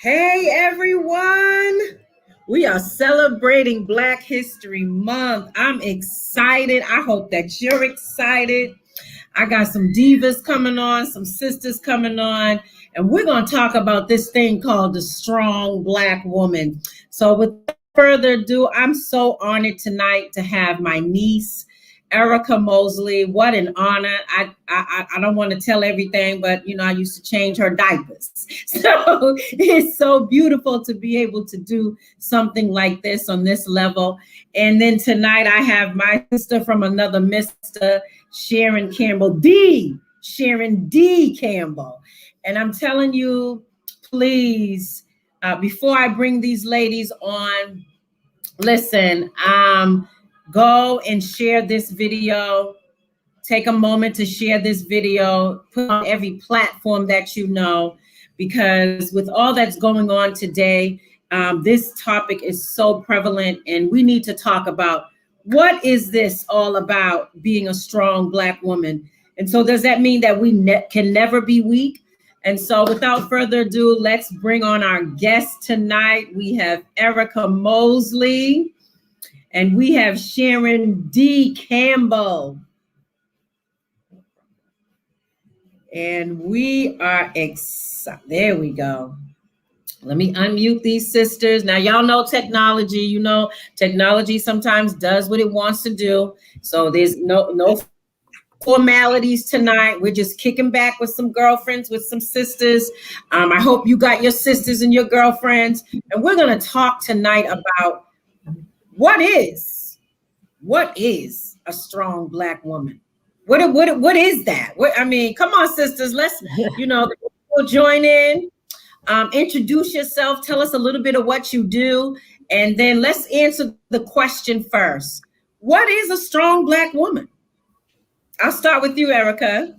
Hey everyone! We are celebrating Black History Month. I'm excited. I hope that you're excited. I got some divas coming on, some sisters coming on, and we're going to talk about this thing called the strong Black woman. So, without further ado, I'm so honored tonight to have my niece, Erica Mosley. What an honor. I don't want to tell everything, but I used to change her diapers. So it's so beautiful to be able to do something like this on this level. And then tonight I have my sister from another mister, Sharon Campbell, Sharon D. Campbell. And I'm telling you, please, before I bring these ladies on, listen, go and share this video. Take a moment to share this video, put on every platform that you know, because with all that's going on today, this topic is so prevalent, and we need to talk about what is this all about, being a strong Black woman. And so does that mean that we can never be weak? And so without further ado, let's bring on our guest tonight. We have Erica Mosley and we have Sharon D. Campbell. And we are excited. There we go. Let me unmute these sisters. Now, y'all know technology. Technology sometimes does what it wants to do. So there's no formalities tonight. We're just kicking back with some girlfriends, with some sisters. I hope you got your sisters and your girlfriends. And we're going to talk tonight about what is a strong Black woman? What is that? Come on, sisters. Let's, we'll join in. Introduce yourself. Tell us a little bit of what you do. And then let's answer the question first. What is a strong Black woman? I'll start with you, Erica.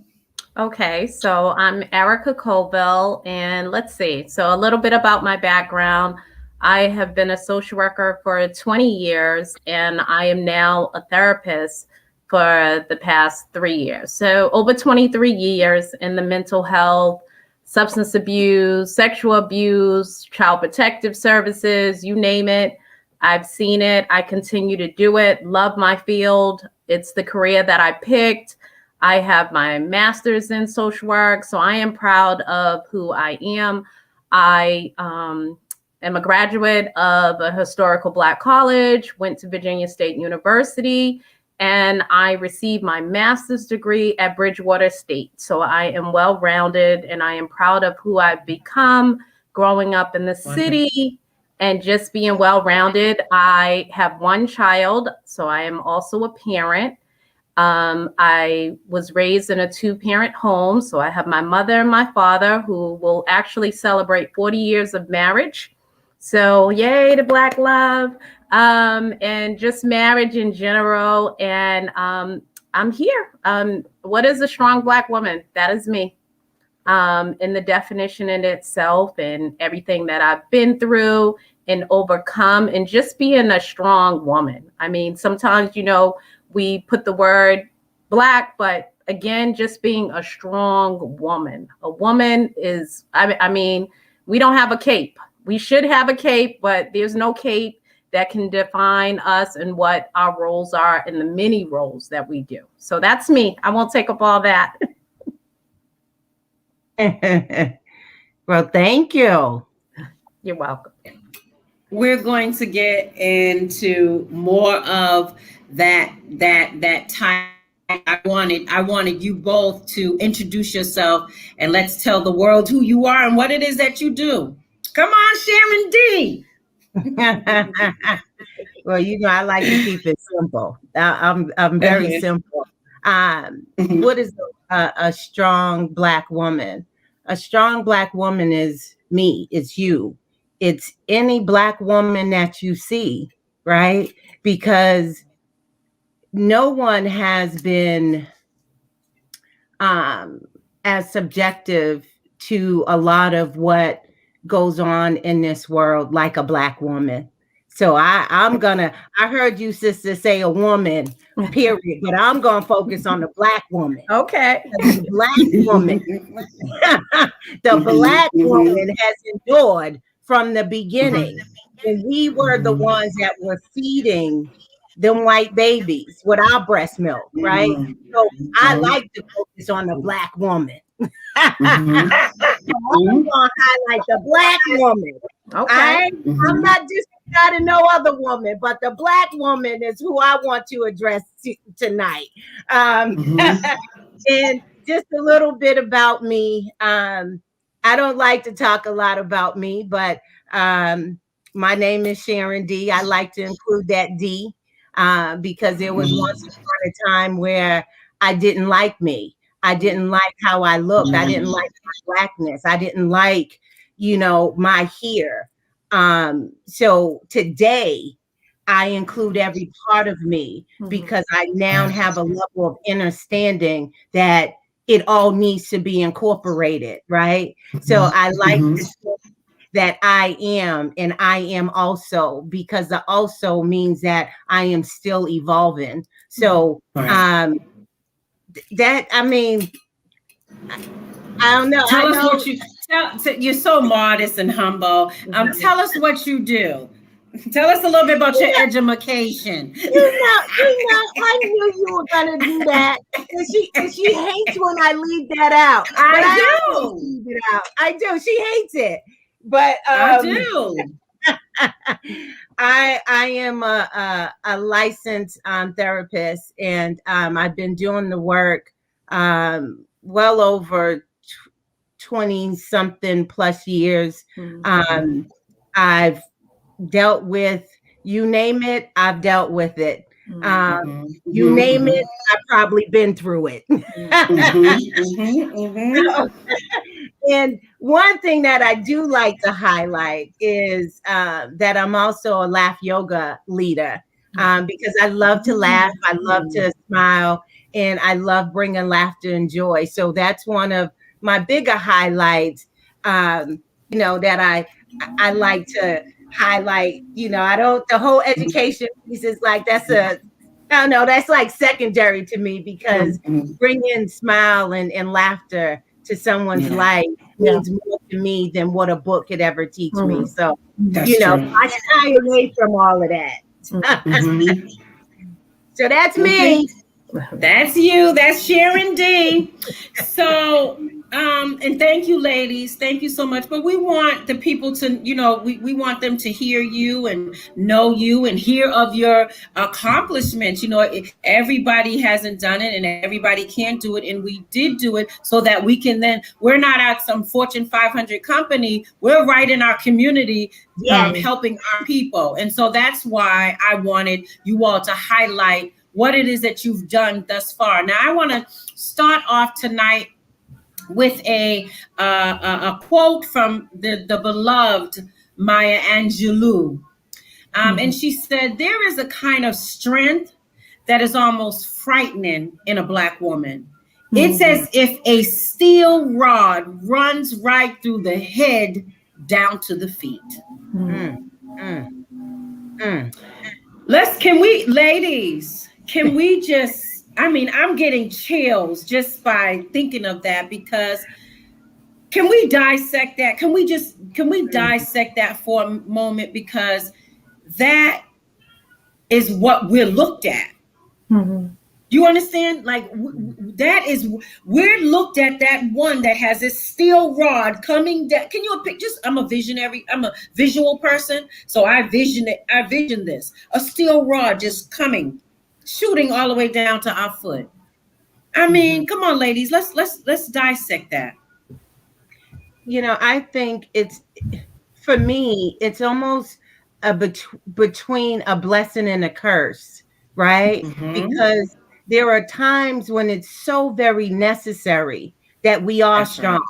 Okay, so I'm Erica Colville, and let's see. So a little bit about my background. I have been a social worker for 20 years, and I am now a therapist for the past 3 years. So over 23 years in the mental health, substance abuse, sexual abuse, child protective services, you name it. I've seen it. I continue to do it. Love my field. It's the career that I picked. I have my master's in social work, so I am proud of who I am. I am a graduate of a historical Black college, went to Virginia State University, and I received my master's degree at Bridgewater State. So I am well-rounded, and I am proud of who I've become growing up in the city and just being well-rounded. I have one child, so I am also a parent. I was raised in a 2-parent home. So I have my mother and my father who will actually celebrate 40 years of marriage. So yay to Black love, and just marriage in general. And I'm here. What is a strong Black woman? That is me. In the definition in itself and everything that I've been through and overcome, and just being a strong woman. Sometimes, we put the word Black, but again, just being a strong woman. A woman is, we don't have a cape. We should have a cape, but there's no cape that can define us and what our roles are and the many roles that we do. So that's me. I won't take up all that. Well, thank you. You're welcome. We're going to get into more of that time. I wanted you both to introduce yourself and let's tell the world who you are and what it is that you do. Come on, Sharon D. Well, I like to keep it simple. I'm very simple. What is a strong Black woman? A strong Black woman is me. It's you. It's any Black woman that you see, right? Because no one has been as subjective to a lot of what goes on in this world like a Black woman. So I heard you sister say a woman, period, but I'm gonna focus on the Black woman. Okay. The Black woman, the Black woman has endured from the beginning. And we were the ones that were feeding them white babies with our breast milk, right? So I like to focus on the Black woman. I'm going to highlight the Black woman. Okay. I'm not disregarding no other woman, but the Black woman is who I want to address tonight. And just a little bit about me. I don't like to talk a lot about me, but my name is Sharon D. I like to include that D because there was once upon a time where I didn't like me. I didn't like how I looked. I didn't like my Blackness. I didn't like, my hair. So today I include every part of me because I now have a level of understanding that it all needs to be incorporated, right? So I like to say that I am, and I am also, because the also means that I am still evolving. So I don't know. Tell us what you tell. You're so modest and humble. Tell us what you do. Tell us a little bit about your education. I knew you were gonna do that. And she hates when I leave that out. I do. She hates it. But I do. I am a licensed therapist, and I've been doing the work well over 20 something plus years. I've dealt with, you name it, I've dealt with it. You name it, I've probably been through it. And one thing that I do like to highlight is that I'm also a laugh yoga leader because I love to laugh, I love to smile, and I love bringing laughter and joy. So that's one of my bigger highlights, that I like to highlight. The whole education piece is like, that's like secondary to me because bringing smile and laughter to someone's life means more to me than what a book could ever teach me. So, I shy away from all of that. So that's me. That's you. That's Sharon D. So, and thank you, ladies. Thank you so much. But we want the people to, we want them to hear you and know you and hear of your accomplishments. Everybody hasn't done it and everybody can't do it. And we did do it so that we can we're not at some Fortune 500 company. We're right in our community, helping our people. And so that's why I wanted you all to highlight what it is that you've done thus far. Now, I want to start off tonight with a quote from the beloved Maya Angelou. And she said, there is a kind of strength that is almost frightening in a Black woman. It's as if a steel rod runs right through the head down to the feet. Ladies, can we just, I'm getting chills just by thinking of that, because can we dissect that? Can we dissect that for a moment? Because that is what we're looked at. You understand? Like we're looked at, that one that has this steel rod coming down. Can you I'm a visionary. I'm a visual person. So I vision this, a steel rod just coming, shooting all the way down to our foot. Come on, ladies, let's dissect that. I think for me, it's almost between a blessing and a curse, right? Because there are times when it's so very necessary that we are strong,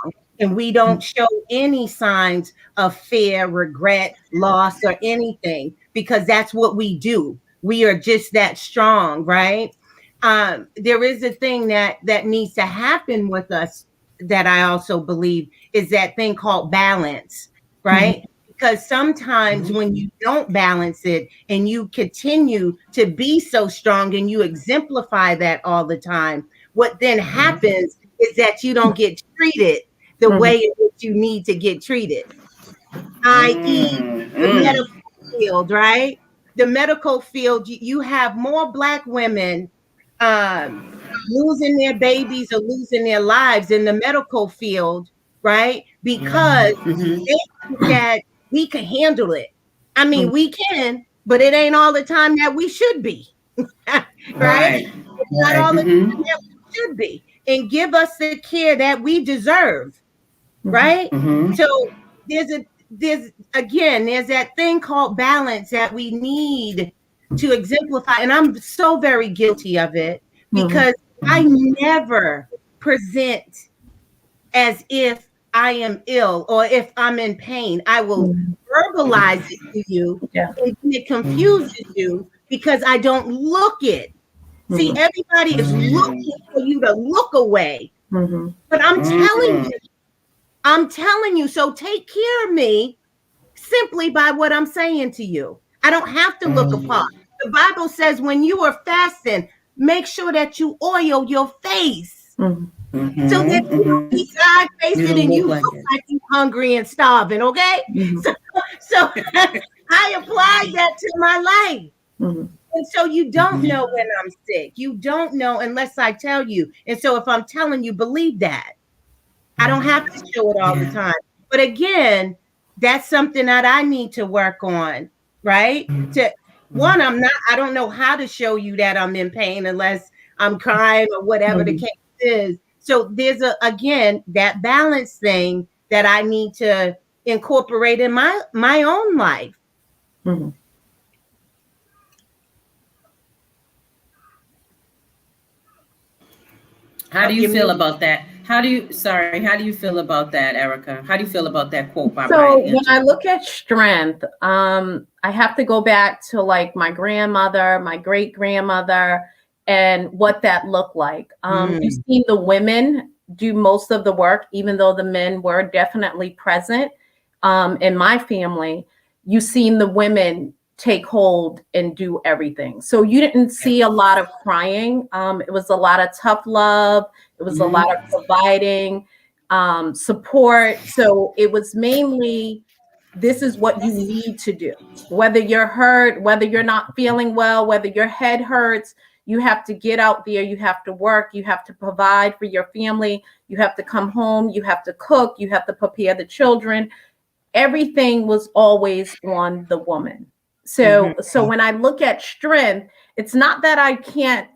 and we don't show any signs of fear, regret, loss, or anything, because that's what we do. We are just that strong, right? There is a thing that needs to happen with us that I also believe is that thing called balance, right? Because sometimes when you don't balance it and you continue to be so strong and you exemplify that all the time, what then happens is that you don't get treated the way in which you need to get treated. i.e., the medical field, right? The medical field, you have more Black women losing their babies or losing their lives in the medical field, right? Because they think that we can handle it. I mean, we can, but it ain't all the time that we should be, right? It's not all the time that we should be, and give us the care that we deserve, right? So there's that thing called balance that we need to exemplify, and I'm so very guilty of it because I never present as if I am ill or if I'm in pain. I will verbalize it to you, and it confuses you because I don't look it. See, everybody is looking for you to look away, but I'm telling you, so take care of me simply by what I'm saying to you. I don't have to look apart. The Bible says when you are fasting, make sure that you oil your face so that you don't be side-faced and you look like you're hungry and starving, okay? So I applied that to my life. And so you don't know when I'm sick. You don't know unless I tell you. And so if I'm telling you, believe that. I don't have to show it all the time. But again, that's something that I need to work on, right? I don't know how to show you that I'm in pain unless I'm crying or whatever the case is. So there's that balance thing that I need to incorporate in my own life. How do you feel about that? How do you feel about that, Erica? How do you feel about that quote by So Brian? when I look at strength, I have to go back to like my grandmother, my great grandmother, and what that looked like. You've seen the women do most of the work, even though the men were definitely present in my family. You've seen the women take hold and do everything. So you didn't see a lot of crying. It was a lot of tough love. It was a lot of providing support. So it was mainly, this is what you need to do. Whether you're hurt, whether you're not feeling well, whether your head hurts, you have to get out there. You have to work. You have to provide for your family. You have to come home. You have to cook. You have to prepare the children. Everything was always on the woman. So when I look at strength, it's not that I can't,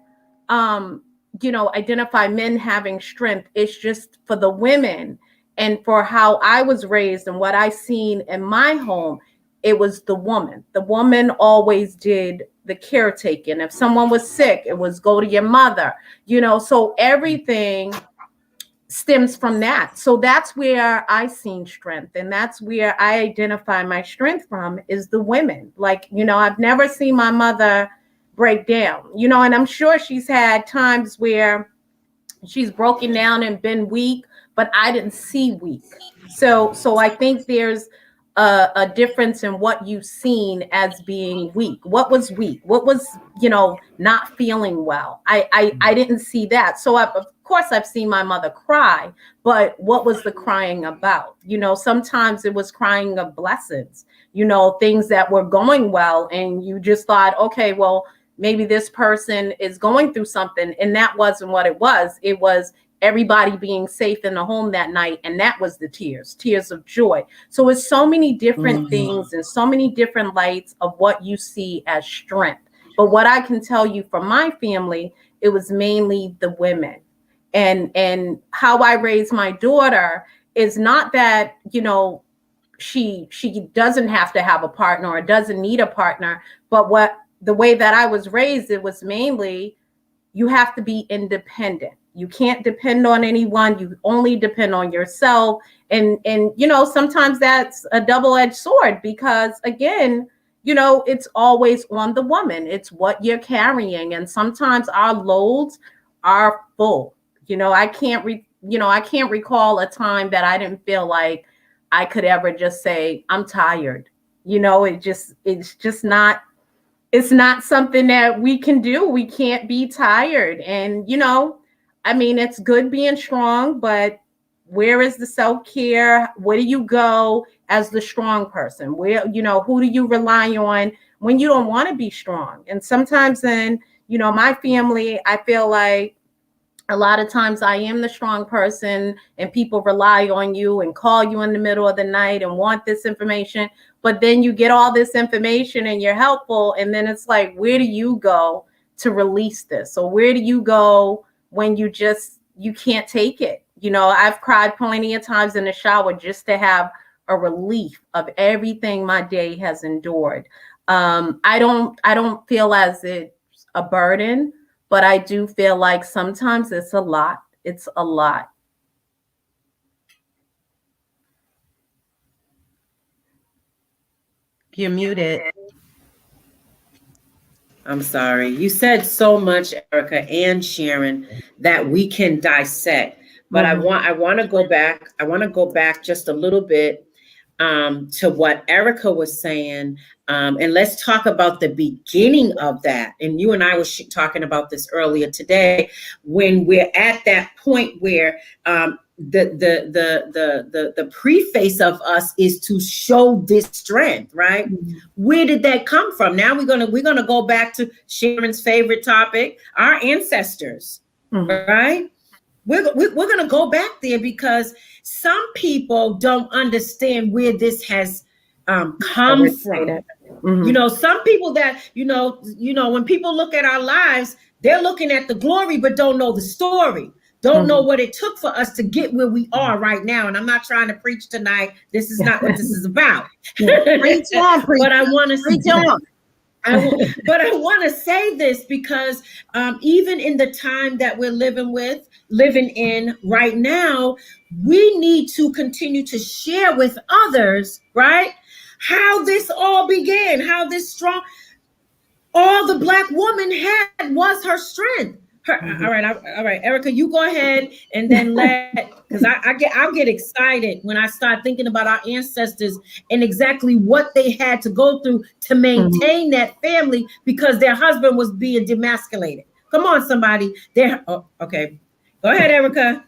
identify men having strength. It's just for the women and for how I was raised and what I seen in my home. It was the woman. The woman always did the caretaking. If someone was sick, it was go to your mother, so everything stems from that. So that's where I seen strength. And that's where I identify my strength from, is the women. Like, I've never seen my mother break down, and I'm sure she's had times where she's broken down and been weak, but I didn't see weak. So I think there's a difference in what you've seen as being weak. What was weak? What was, not feeling well? I didn't see that. So of course I've seen my mother cry, but what was the crying about? Sometimes it was crying of blessings, things that were going well. And you just thought, okay, well, maybe this person is going through something. And that wasn't what it was. It was everybody being safe in the home that night. And that was the tears of joy. So it's so many different things and so many different lights of what you see as strength. But what I can tell you from my family, it was mainly the women. And how I raised my daughter is not that, she doesn't have to have a partner or doesn't need a partner, but the way that I was raised, it was mainly, you have to be independent. You can't depend on anyone. You only depend on yourself. And sometimes that's a double-edged sword because, again, it's always on the woman. It's what you're carrying. And sometimes our loads are full. I can't recall a time that I didn't feel like I could ever just say, I'm tired. It's not something that we can do. We can't be tired. And, it's good being strong, but Where is the self-care? Where do you go as the strong person? Where, who do you rely on when you don't want to be strong? And sometimes in, my family, I feel like a lot of times I am the strong person and people rely on you and call you in the middle of the night and want this information. But then you get all this information and you're helpful. And then it's like, where do you go to release this? So where do you go when you can't take it? I've cried plenty of times in the shower just to have a relief of everything my day has endured. I don't feel as it's a burden, but I do feel like sometimes it's a lot. It's a lot. You're muted. I'm sorry. You said so much, Erica and Sharon, that we can dissect. But I want to go back. I want to go back just a little bit to what Erica was saying. And let's talk about the beginning of that. And you and I were talking about this earlier today, when we're at that point where the preface of us is to show this strength, right? Mm-hmm. Where did that come from? Now we're gonna go back to Sharon's favorite topic, our ancestors, right? We're going to go back there because some people don't understand where this has come from. Mm-hmm. Some people that, when people look at our lives, they're looking at the glory, but don't know the story. Don't know what it took for us to get where we are right now. And I'm not trying to preach tonight. This is not what this is about. Preach on, preach. But I want to preach on. But I want to say this because even in the time that we're living in right now, we need to continue to share with others, right? How this all began, how this strong, all the Black woman had was her strength. All right, Erica, you go ahead and then because I'll get excited when I start thinking about our ancestors and exactly what they had to go through to maintain that family because their husband was being demasculated. Come on, somebody. Okay. Go ahead, Erica.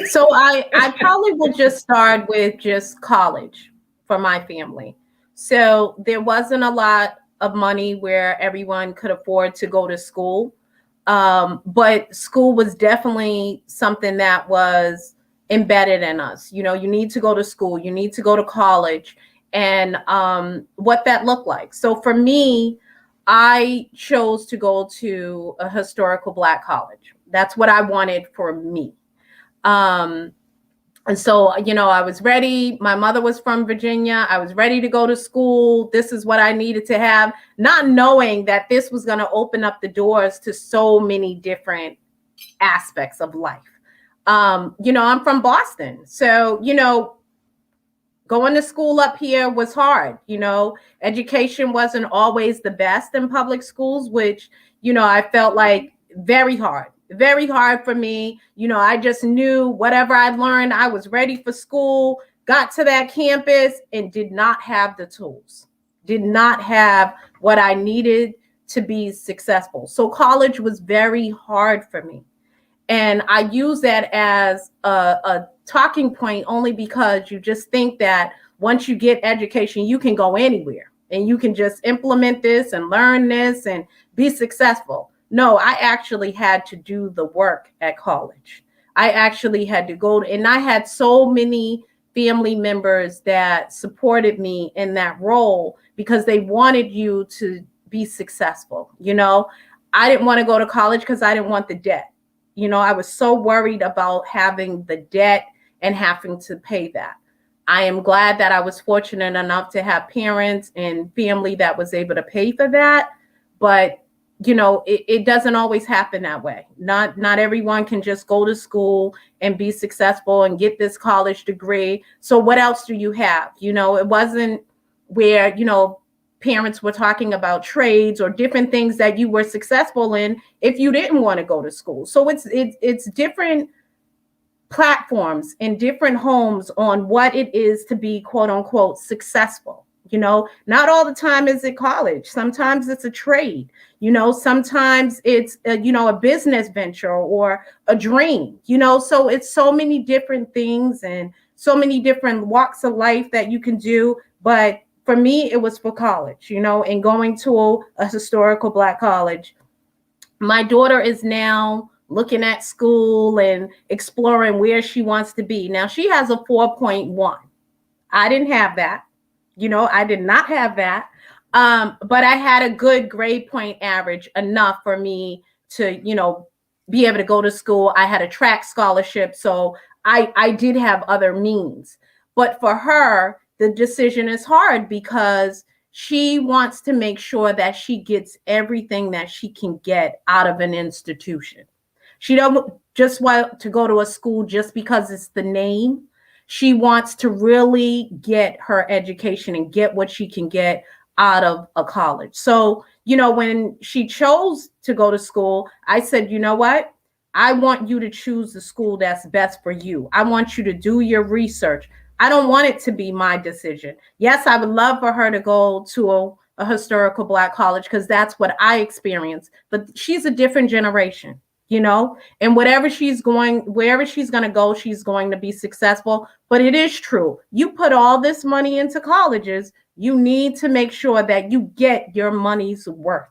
So I probably will just start with just college for my family. So there wasn't a lot of money where everyone could afford to go to school. But school was definitely something that was embedded in us. You need to go to school, you need to go to college, and what that looked like. So for me, I chose to go to a historical Black college. That's what I wanted for me. And so, I was ready. My mother was from Virginia. I was ready to go to school. This is what I needed to have, not knowing that this was going to open up the doors to so many different aspects of life. I'm from Boston. So, going to school up here was hard. Education wasn't always the best in public schools, which, I felt like very hard for me. I just knew whatever I'd learned, I was ready for school, got to that campus and did not have the tools, did not have what I needed to be successful. So college was very hard for me. And I use that as a talking point only because you just think that once you get education, you can go anywhere and you can just implement this and learn this and be successful. No, I actually had to do the work at college. I actually had to go and I had so many family members that supported me in that role because they wanted you to be successful. I didn't want to go to college because I didn't want the debt. I was so worried about having the debt and having to pay that. I am glad that I was fortunate enough to have parents and family that was able to pay for that. But it doesn't always happen that way. Not everyone can just go to school and be successful and get this college degree. So what else do you have? It wasn't where, parents were talking about trades or different things that you were successful in if you didn't want to go to school. So it's different platforms in different homes on what it is to be quote unquote successful. You know, not all the time is it college. Sometimes it's a trade. You know, sometimes it's a business venture or a dream. You know, so it's so many different things and so many different walks of life that you can do. But for me, it was for college. You know, and going to a historical Black college. My daughter is now looking at school and exploring where she wants to be. Now she has a 4.1. I didn't have that. You know, I did not have that. But I had a good grade point average, enough for me to, be able to go to school. I had a track scholarship. So I did have other means. But for her, the decision is hard because she wants to make sure that she gets everything that she can get out of an institution. She don't just want to go to a school just because it's the name. She wants to really get her education and get what she can get out of a college. So, when she chose to go to school, I said, you know what? I want you to choose the school that's best for you. I want you to do your research. I don't want it to be my decision. Yes, I would love for her to go to a historical Black college because that's what I experienced. But she's a different generation, and wherever she's going to go, she's going to be successful. But it is true. You put all this money into colleges, you need to make sure that you get your money's worth,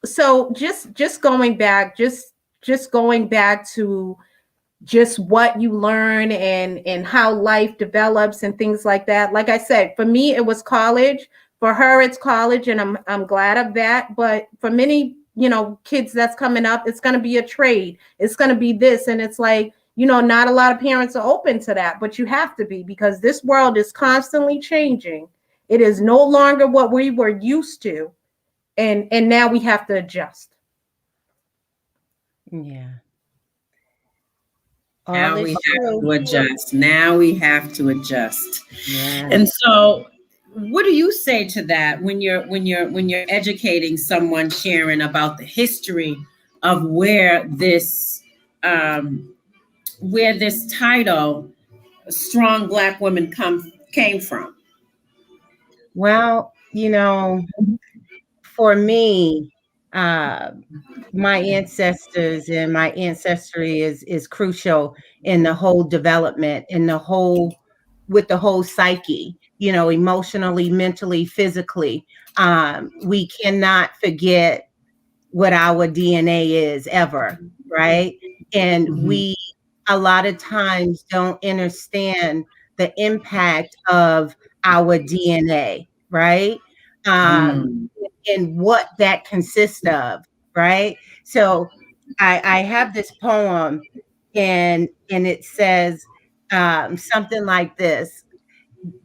So just going back to just what you learn and how life develops and things like that. Like I said, for me, it was college. For her, it's college, and I'm glad of that. But for many, kids that's coming up, it's going to be a trade. It's going to be this. And it's like, not a lot of parents are open to that, but you have to be, because this world is constantly changing. It is no longer what we were used to. And now we have to adjust. Yeah. Now we have to adjust. Now we have to adjust. Yeah. And so, what do you say to that when you're educating someone, sharing about the history of where this title, Strong Black Women, came from? Well, for me, my ancestors and my ancestry is crucial in the whole development, with the whole psyche, emotionally, mentally, physically. We cannot forget what our DNA is ever, right? And we a lot of times don't understand the impact of our DNA, right? And what that consists of, right? So I have this poem, and it says something like this: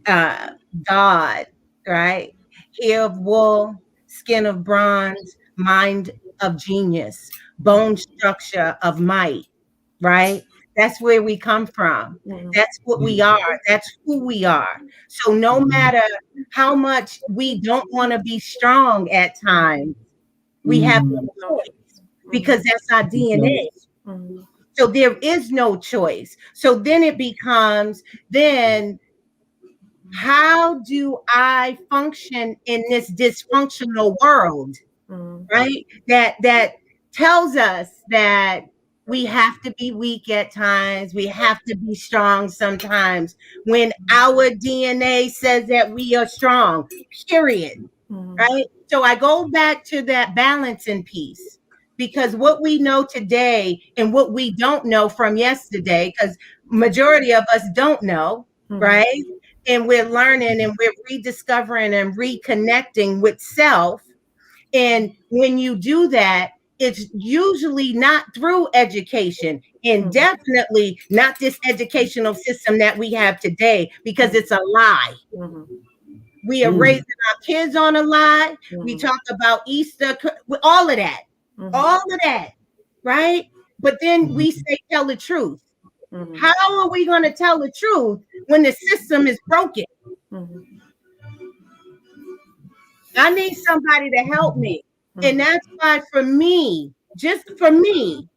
God, right? Hair of wool, skin of bronze, mind of genius, bone structure of might, right? That's where we come from. That's what we are. That's who we are. So no matter how much we don't want to be strong at times, we have no choice, because that's our DNA. So there is no choice. So then it becomes, how do I function in this dysfunctional world, right? That tells us that we have to be weak at times. We have to be strong sometimes, when our DNA says that we are strong, period. Right? So I go back to that balancing piece, because what we know today and what we don't know from yesterday, because majority of us don't know, right? And we're learning and we're rediscovering and reconnecting with self. And when you do that, it's usually not through education, and definitely not this educational system that we have today, because it's a lie. We are raising our kids on a lie. We talk about Easter, all of that, right? But then we say, tell the truth. How are we going to tell the truth when the system is broken? I need somebody to help me. And that's why, for me, just for me,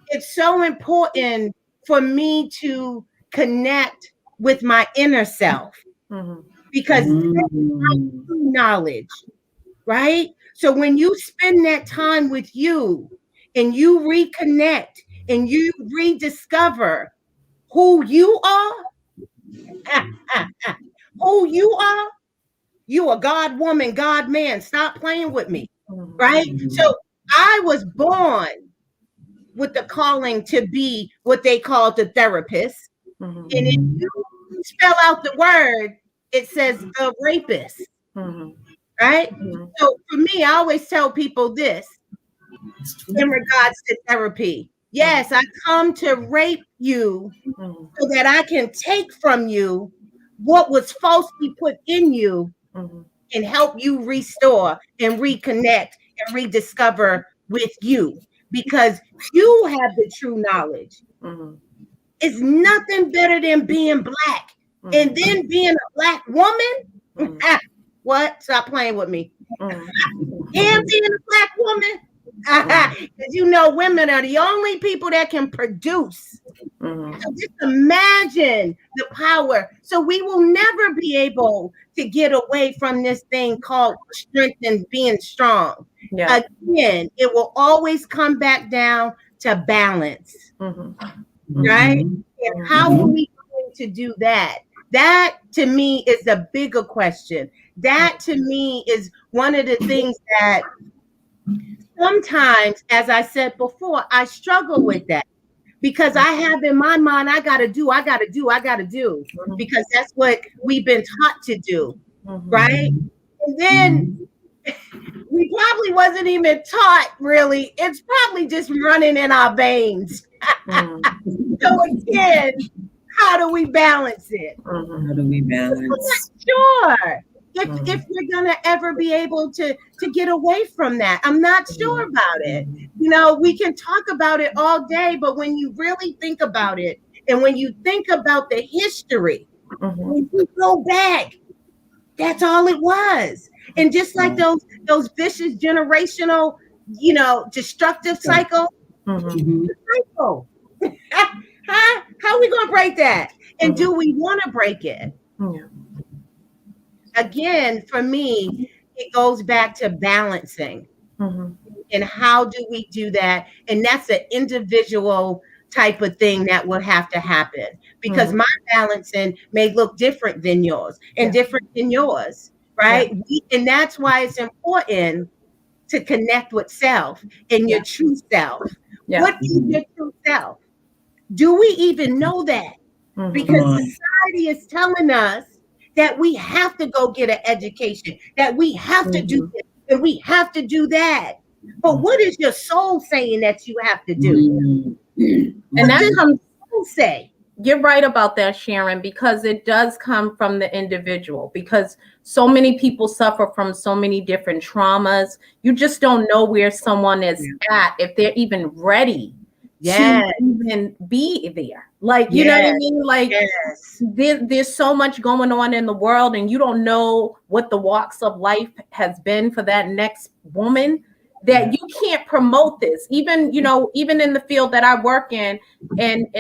it's so important for me to connect with my inner self, because that's knowledge, right? So when you spend that time with you and you reconnect and you rediscover who you are, who you are God woman, God man. Stop playing with me, right? So I was born with the calling to be what they call the therapist. And if you spell out the word, it says the rapist, right? So for me, I always tell people this in regards to therapy. Yes, I come to rape you so that I can take from you what was falsely put in you and help you restore and reconnect and rediscover with you, because you have the true knowledge. It's nothing better than being Black and then being a Black woman. What? Stop playing with me. And being a Black woman. Because you know women are the only people that can produce. So just imagine the power. So we will never be able to get away from this thing called strength and being strong. Again, it will always come back down to balance. Right? And how are we going to do that? That to me is the bigger question. That to me is one of the things that sometimes, as I said before, I struggle with that, because I have in my mind, I got to do, because that's what we've been taught to do, right? And then we probably wasn't even taught, really. It's probably just running in our veins. So again, how do we balance it? How do we balance? I'm not sure if we're gonna ever be able to get away from that. I'm not sure about it. You know, we can talk about it all day, but when you really think about it, and when you think about the history, when you go back, that's all it was. And just like those vicious generational, you know, destructive cycle, cycle. How are we gonna break that? And do we want to break it? Again, for me, it goes back to balancing. And how do we do that? And that's an individual type of thing that will have to happen, because my balancing may look different than yours and different than yours, right? And that's why it's important to connect with self and your true self. What is your true self? Do we even know that? Because society is telling us that we have to go get an education, that we have to do this, and we have to do that. But what is your soul saying that you have to do? And that comes, soul say? You're right about that, Sharon, because it does come from the individual, because so many people suffer from so many different traumas. You just don't know where someone is at, if they're even ready to even be there. Like, you know what I mean? Like, there's so much going on in the world, and you don't know what the walks of life has been for that next woman, that you can't promote this. Even, you know, even in the field that I work in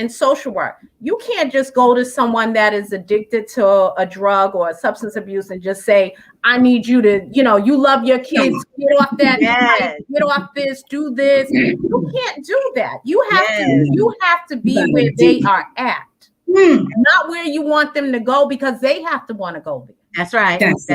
social work, you can't just go to someone that is addicted to a drug or a substance abuse and just say, I need you to, you know, you love your kids, get off that, get off this, do this. You can't do that. You have to be where they are at, not where you want them to go, because they have to want to go there. That's right. That's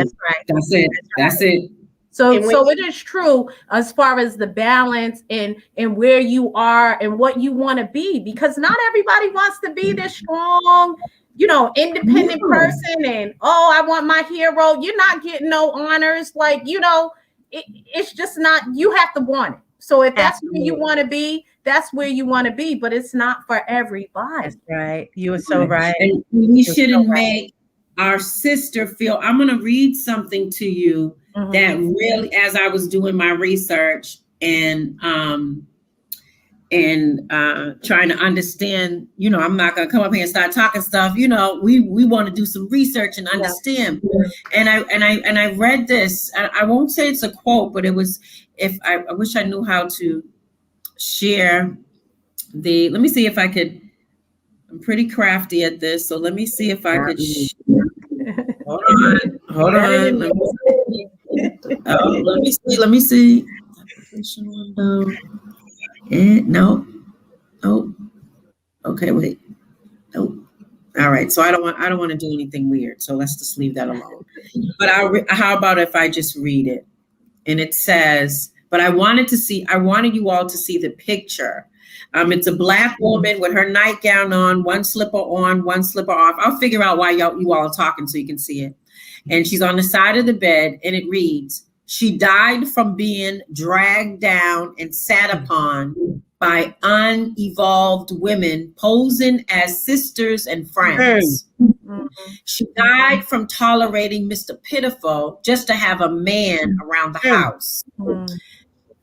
it. So it is true as far as the balance and where you are and what you want to be, because not everybody wants to be this strong, you know, independent person. And, oh, I want my hero. You're not getting no honors. Like, you know, it's just not, you have to want it. So if that's where you want to be, that's where you want to be, but it's not for everybody. That's right. You are so right. And we shouldn't make our sister feel, I'm going to read something to you that really, as I was doing my research and trying to understand, you know, I'm not going to come up here and start talking stuff. You know, we want to do some research and understand. And I read this. I won't say it's a quote, but it was, I wish I knew how to share let me see if I could. I'm pretty crafty at this, so let me see if I could. Hold on. Let me see. No. Oh. Okay, wait. Oh. All right. So I don't want to do anything weird. So let's just leave that alone. But how about if I just read it? And it says, but I wanted you all to see the picture. It's a Black woman with her nightgown on, one slipper off. I'll figure out why you all are talking so you can see it. And she's on the side of the bed, and it reads, "She died from being dragged down and sat upon by unevolved women posing as sisters and friends. She died from tolerating Mr. Pitiful just to have a man around the house.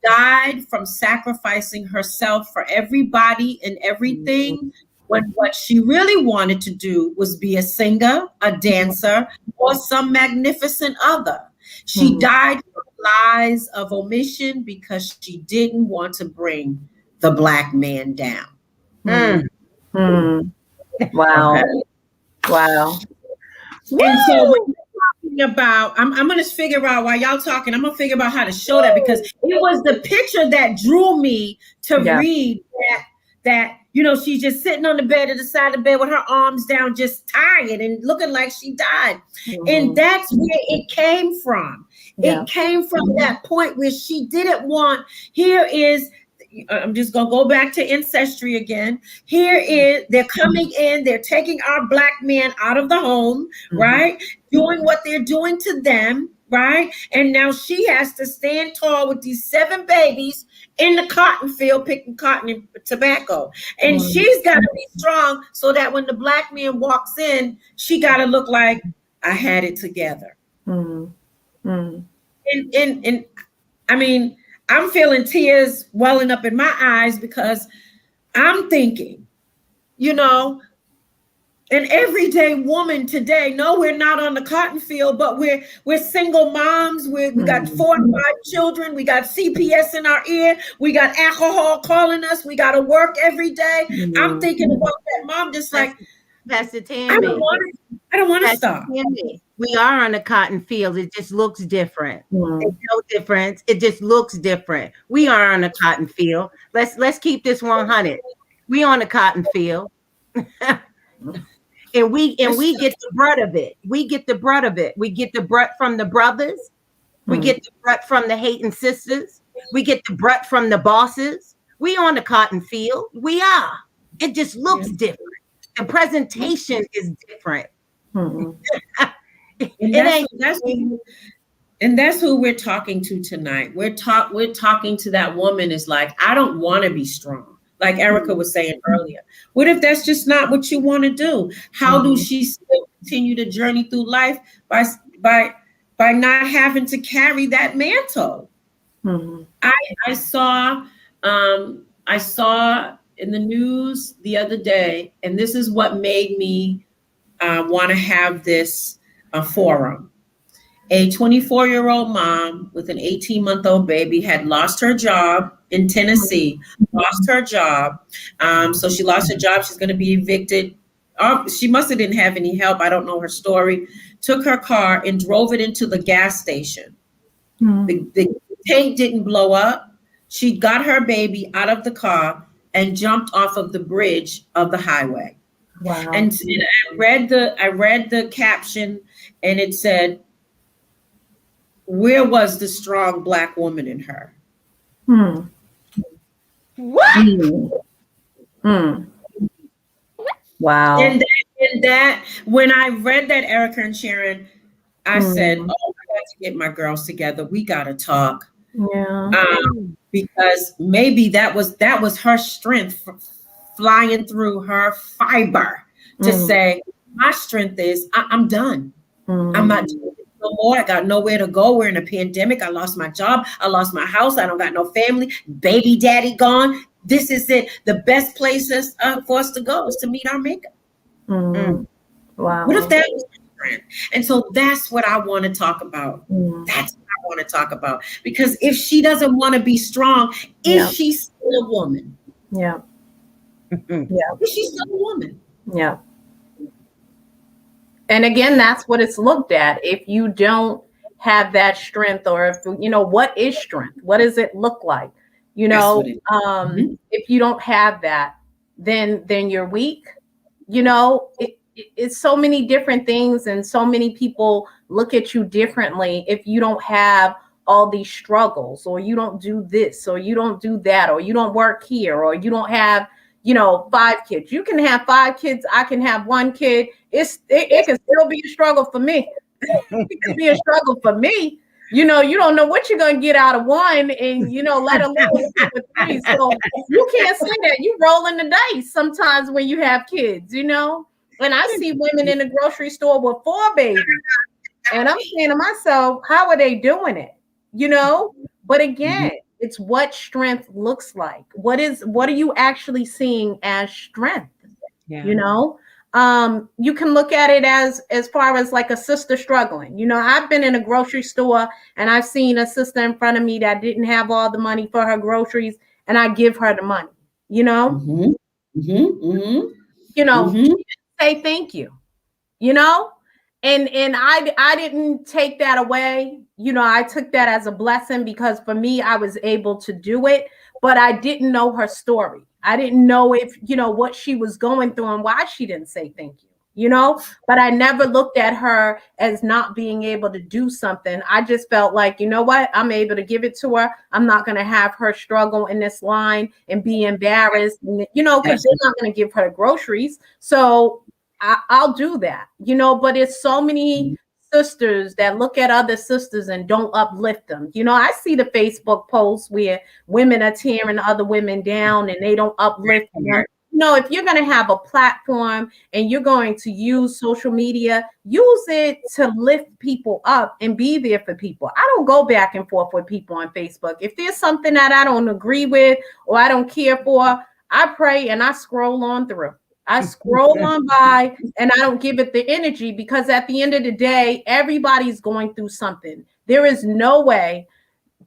Died from sacrificing herself for everybody and everything when what she really wanted to do was be a singer, a dancer, or some magnificent other. She died from lies of omission because she didn't want to bring the Black man down." Wow. Okay. Wow. And so when you're talking about, I'm going to figure out while y'all talking, I'm going to figure out how to show that, because it was the picture that drew me to read that, she's just sitting on the bed at the side of the bed with her arms down, just tired and looking like she died. And that's where it came from. It came from that point where she didn't want, I'm just going to go back to ancestry again. They're coming in, they're taking our Black men out of the home, right? Doing what they're doing to them, right? And now she has to stand tall with these 7 babies in the cotton field, picking cotton and tobacco. And she's got to be strong so that when the Black man walks in, she got to look like, I had it together. And I mean, I'm feeling tears welling up in my eyes, because I'm thinking, an everyday woman today, no, we're not on the cotton field, but we're single moms. We got 4 and 5 children. We got CPS in our ear. We got alcohol calling us. We got to work every day. I'm thinking about that mom, just like, Pastor Tammy, I don't want to stop. Tammy, we are on a cotton field. It just looks different. There's no difference. It just looks different. We are on a cotton field. Let's keep this 100. We on a cotton field. And we get the brunt of it. We get the brunt of it. We get the brunt from the brothers. We get the brunt from the hating sisters. We get the brunt from the bosses. We on the cotton field. We are. It just looks different. The presentation is different. And that's who we're talking to tonight. We're talking to that woman is like, I don't want to be strong. Like Erica was saying earlier. What if that's just not what you want to do? How do she still continue to journey through life by not having to carry that mantle? I saw in the news the other day, and this is what made me want to have this forum. A 24-year-old mom with an 18-month-old baby had lost her job in Tennessee, lost her job. So she lost her job. She's going to be evicted. She must have didn't have any help. I don't know her story. Took her car and drove it into the gas station. The tank didn't blow up. She got her baby out of the car and jumped off of the bridge of the highway. Wow. And I read the caption, and it said, "Where was the strong Black woman in her?" What? Wow. And that when I read that, Erica and Sharon, I said, "Oh, I got to get my girls together. We got to talk." Yeah. Because maybe that was her strength flying through her fiber to say, my strength is I'm done. I'm not doing it no more. I got nowhere to go. We're in a pandemic. I lost my job. I lost my house. I don't got no family. Baby daddy gone. This is it. The best places for us to go is to meet our maker. Wow. What if that was my strength? And so that's what I want to talk about. That's what I want to talk about. Because if she doesn't want to be strong, is she still a woman? Yeah. Is she still a woman? Yeah. And again, that's what it's looked at. If you don't have that strength, or if, what is strength? What does it look like? If you don't have that, then you're weak. It's so many different things, and so many people look at you differently if you don't have all these struggles, or you don't do this, or you don't do that, or you don't work here, or you don't have 5 kids. You can have 5 kids, I can have 1 kid. It can still be a struggle for me. It can be a struggle for me. You don't know what you're going to get out of 1, and let alone with 3. So you can't say that. You rolling the dice sometimes when you have kids. And I see women in the grocery store with 4 babies, and I'm saying to myself, how are they doing it? But again, it's what strength looks like. What are you actually seeing as strength? Yeah. You can look at it as far as like a sister struggling. I've been in a grocery store and I've seen a sister in front of me that didn't have all the money for her groceries, and I give her the money. Say thank you. And I didn't take that away. I took that as a blessing, because for me, I was able to do it, but I didn't know her story. I didn't know if, what she was going through and why she didn't say thank you, but I never looked at her as not being able to do something. I just felt like, what, I'm able to give it to her. I'm not going to have her struggle in this line and be embarrassed, because they're not going to give her the groceries. So I'll do that, but it's so many sisters that look at other sisters and don't uplift them. I see the Facebook posts where women are tearing other women down and they don't uplift them. If you're going to have a platform and you're going to use social media, use it to lift people up and be there for people. I don't go back and forth with people on Facebook. If there's something that I don't agree with or I don't care for, I pray and I scroll on through. I scroll on by and I don't give it the energy, because at the end of the day, everybody's going through something. There is no way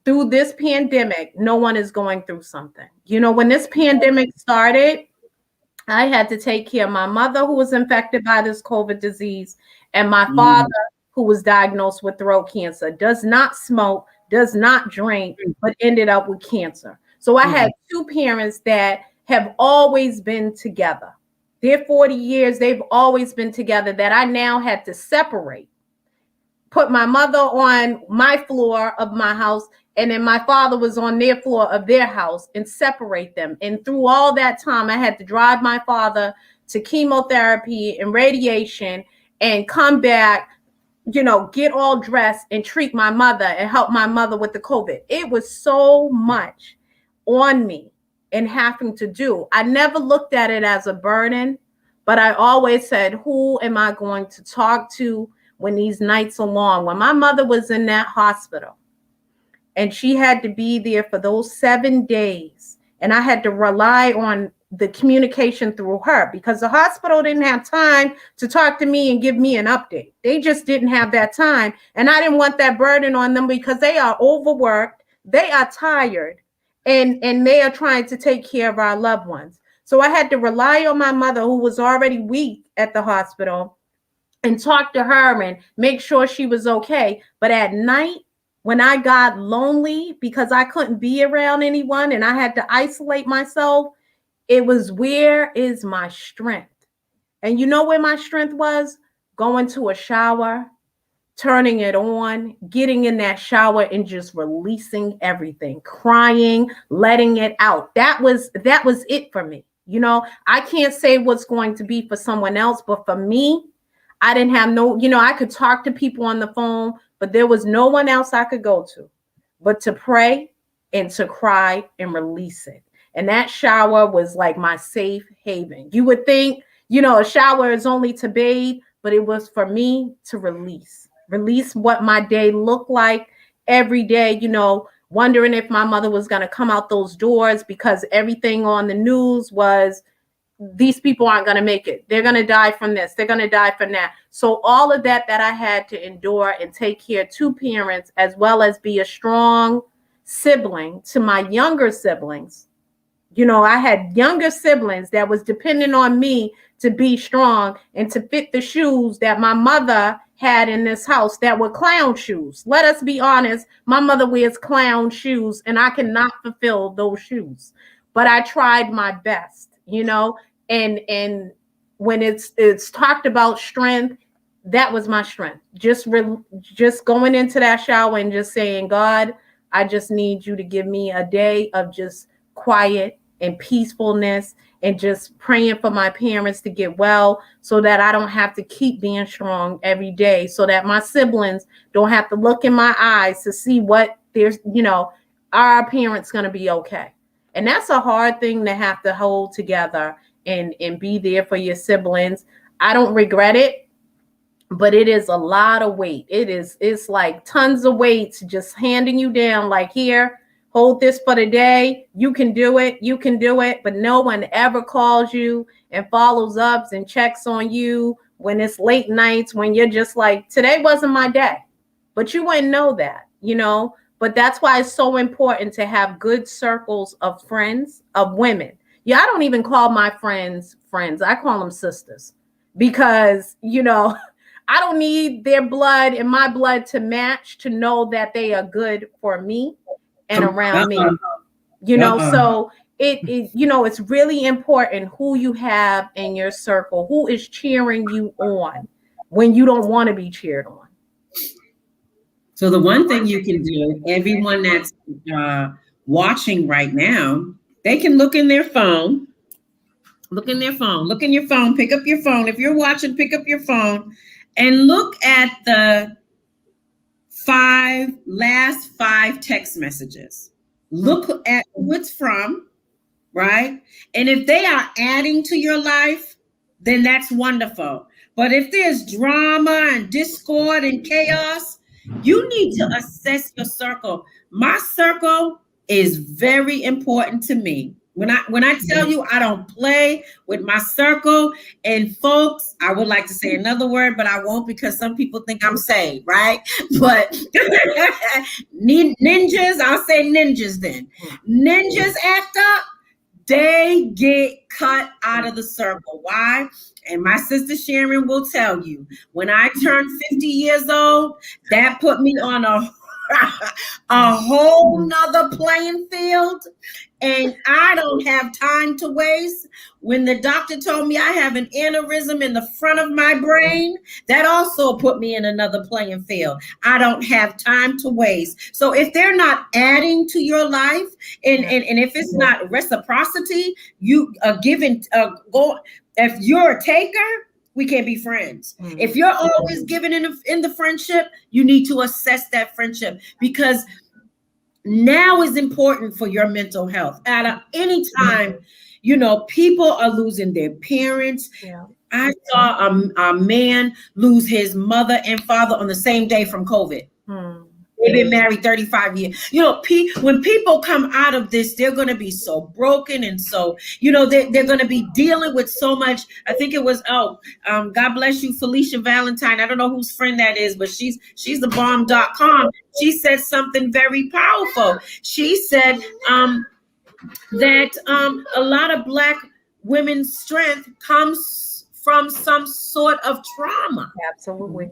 through this pandemic, no one is going through something. When this pandemic started, I had to take care of my mother, who was infected by this COVID disease, and my father, who was diagnosed with throat cancer, does not smoke, does not drink, but ended up with cancer. So I had 2 parents that have always been together. Their 40 years, they've always been together, that I now had to separate, put my mother on my floor of my house, and then my father was on their floor of their house, and separate them. And through all that time, I had to drive my father to chemotherapy and radiation and come back, get all dressed and treat my mother and help my mother with the COVID. It was so much on me and having to do. I never looked at it as a burden, but I always said, who am I going to talk to when these nights are long? When my mother was in that hospital and she had to be there for those 7 days, and I had to rely on the communication through her, because the hospital didn't have time to talk to me and give me an update. They just didn't have that time. And I didn't want that burden on them, because they are overworked, they are tired, and they are trying to take care of our loved ones. So I had to rely on my mother, who was already weak at the hospital, and talk to her and make sure she was okay. But at night, when I got lonely because I couldn't be around anyone and I had to isolate myself, it was, where is my strength? And you know where my strength was? Going to a shower, turning it on, getting in that shower and just releasing everything, crying, letting it out. That was it for me. I can't say what's going to be for someone else, but for me, I didn't have I could talk to people on the phone, but there was no one else I could go to but to pray and to cry and release it. And that shower was like my safe haven. You would think, a shower is only to bathe, but it was for me to release what my day looked like every day, wondering if my mother was going to come out those doors, because everything on the news was, these people aren't going to make it. They're going to die from this. They're going to die from that. So all of that I had to endure and take care of 2 parents, as well as be a strong sibling to my younger siblings. I had younger siblings that was depending on me to be strong and to fit the shoes that my mother had in this house that were clown shoes. Let us be honest. My mother wears clown shoes and I cannot fulfill those shoes. But I tried my best, you know, and when it's talked about strength, that was my strength. Just going into that shower and just saying, God, I just need you to give me a day of just quiet and peacefulness, and just praying for my parents to get well so that I don't have to keep being strong every day, so that my siblings don't have to look in my eyes to see what there's, you know, are our parents going to be okay? And that's a hard thing to have to hold together and be there for your siblings. I don't regret it, but it is a lot of weight. It's like tons of weights just handing you down, like, here, hold this for the day. You can do it. You can do it. But no one ever calls you and follows up and checks on you when it's late nights, when you're just like, today wasn't my day. But you wouldn't know that, you know. But that's why it's so important to have good circles of friends, of women. Yeah, I don't even call my friends friends. I call them sisters, because, you know, I don't need their blood and my blood to match to know that they are good for me and around me, you know. So it you know, it's really important who you have in your circle, who is cheering you on when you don't want to be cheered on. So the one thing you can do, everyone that's watching right now, they can look in their phone, look in your phone, pick up your phone. If you're watching, pick up your phone and look at the last five text messages. Look at who it's from, right? And if they are adding to your life, then that's wonderful. But if there's drama and discord and chaos, you need to assess your circle. My circle is very important to me. When I tell you I don't play with my circle, and folks, I would like to say another word, but I won't, because some people think I'm saved, right? But ninjas, I'll say ninjas then. Ninjas act up, they get cut out of the circle. Why? And my sister Sharon will tell you, when I turned 50 years old, that put me on a whole nother playing field. And I don't have time to waste. When the doctor told me I have an aneurysm in the front of my brain, that also put me in another playing field. I don't have time to waste. So if they're not adding to your life, and if it's not reciprocity, you are giving, go. If you're a taker, we can't be friends. Mm-hmm. If you're always giving in the friendship, you need to assess that friendship, because now is important for your mental health. At any time, you know, people are losing their parents. Yeah. I saw a man lose his mother and father on the same day from COVID. They've been married 35 years. You know, when people come out of this, they're going to be so broken. And so, you know, they're going to be dealing with so much. I think it was, God bless you, Felicia Valentine. I don't know whose friend that is, but she's the bomb.com. She said something very powerful. She said that a lot of Black women's strength comes from some sort of trauma. Absolutely.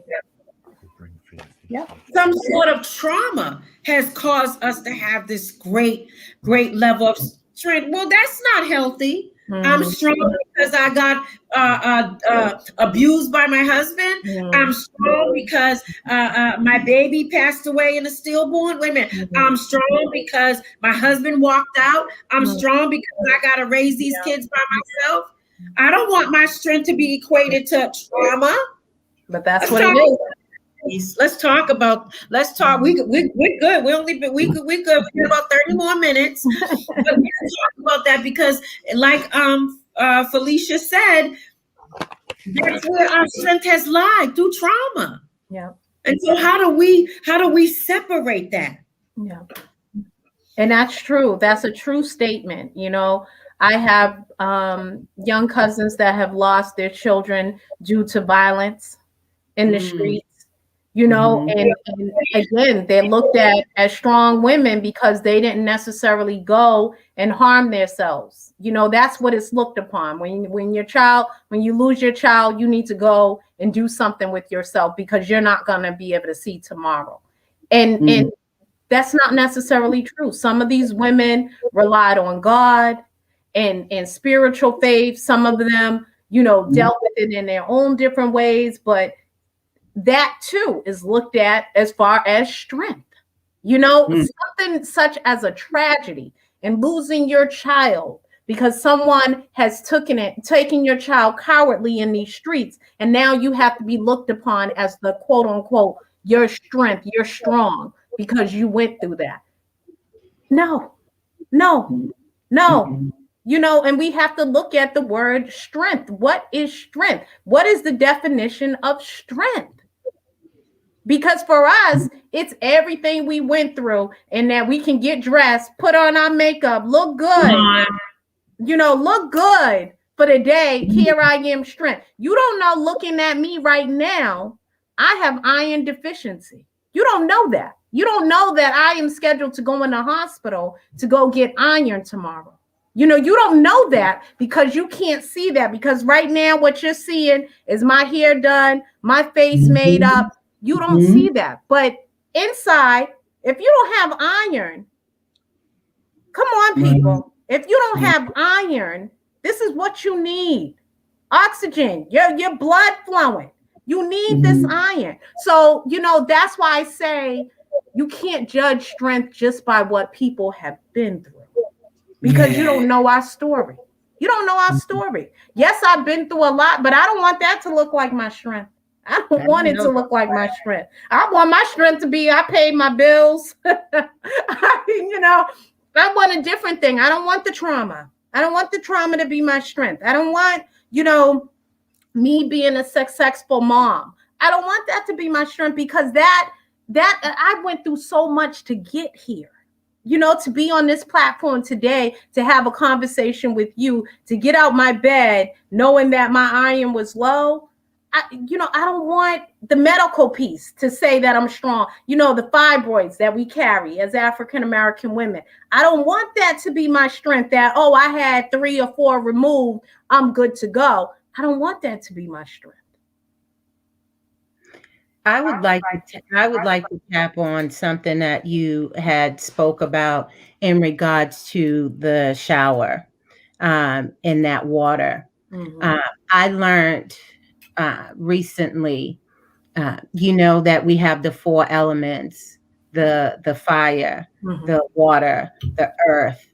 Yeah. Some sort of trauma has caused us to have this great level of strength. Well, that's not healthy. I'm strong because I got abused by my husband. I'm strong because my baby passed away in a stillborn. Wait a minute. I'm strong because my husband walked out. I'm strong because I got to raise these kids by myself. I don't want my strength to be equated to trauma. But that's what it is. Let's talk. We're good. We good. We got about 30 more minutes. But we can talk about that, because like Felicia said, that's where our strength has lied, through trauma. Yeah. And so how do we separate that? Yeah. And that's true. That's a true statement. You know, I have young cousins that have lost their children due to violence in the streets. you know, and again, they're looked at as strong women because they didn't necessarily go and harm themselves. You know, that's what it's looked upon. When you lose your child, you need to go and do something with yourself because you're not going to be able to see tomorrow. And that's not necessarily true. Some of these women relied on God and spiritual faith. Some of them, you know, dealt with it in their own different ways, but that too is looked at as far as strength. You know, something such as a tragedy and losing your child because someone has taken your child cowardly in these streets, and now you have to be looked upon as the quote unquote your strength, you're strong because you went through that. No. You know, and we have to look at the word strength. What is strength? What is the definition of strength? Because for us, it's everything we went through and that we can get dressed, put on our makeup, look good, you know, look good for the day. Here I am, strength. You don't know, looking at me right now, I have iron deficiency. You don't know that. You don't know that I am scheduled to go in the hospital to go get iron tomorrow. You know, you don't know that because you can't see that, because right now what you're seeing is my hair done, my face made up. You don't see that. But inside, if you don't have iron, come on, people. If you don't have iron, this is what you need. Oxygen, your blood flowing. You need this iron. So, you know, that's why I say you can't judge strength just by what people have been through, because you don't know our story. You don't know our story. Yes, I've been through a lot, but I don't want that to look like my strength. I don't want it to look like my strength. I want my strength to be, I paid my bills. You know, I want a different thing. I don't want the trauma. I don't want the trauma to be my strength. I don't want, you know, me being a successful mom. I don't want that to be my strength, because that I went through so much to get here. You know, to be on this platform today, to have a conversation with you, to get out my bed knowing that my iron was low. I don't want the medical piece to say that I'm strong. You know, the fibroids that we carry as African-American women. I don't want that to be my strength, that, oh, I had 3 or 4 removed, I'm good to go. I don't want that to be my strength. I would like to tap on something that you had spoke about in regards to the shower, in that water. I learned recently, you know, that we have the 4 elements: the fire, the water, the earth,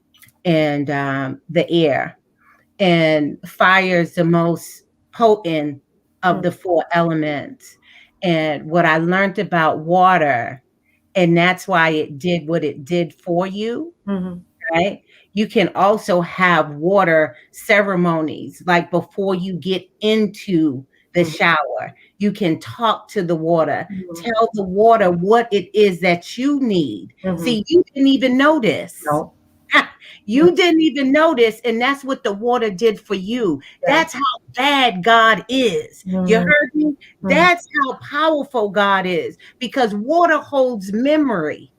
and the air. And fire is the most potent of the 4 elements. And what I learned about water, and that's why it did what it did for you, right? You can also have water ceremonies, like before you get into the shower. You can talk to the water, tell the water what it is that you need. See, you didn't even notice. No. You didn't even notice, and that's what the water did for you. That's how bad God is. You heard me? That's how powerful God is, because water holds memory.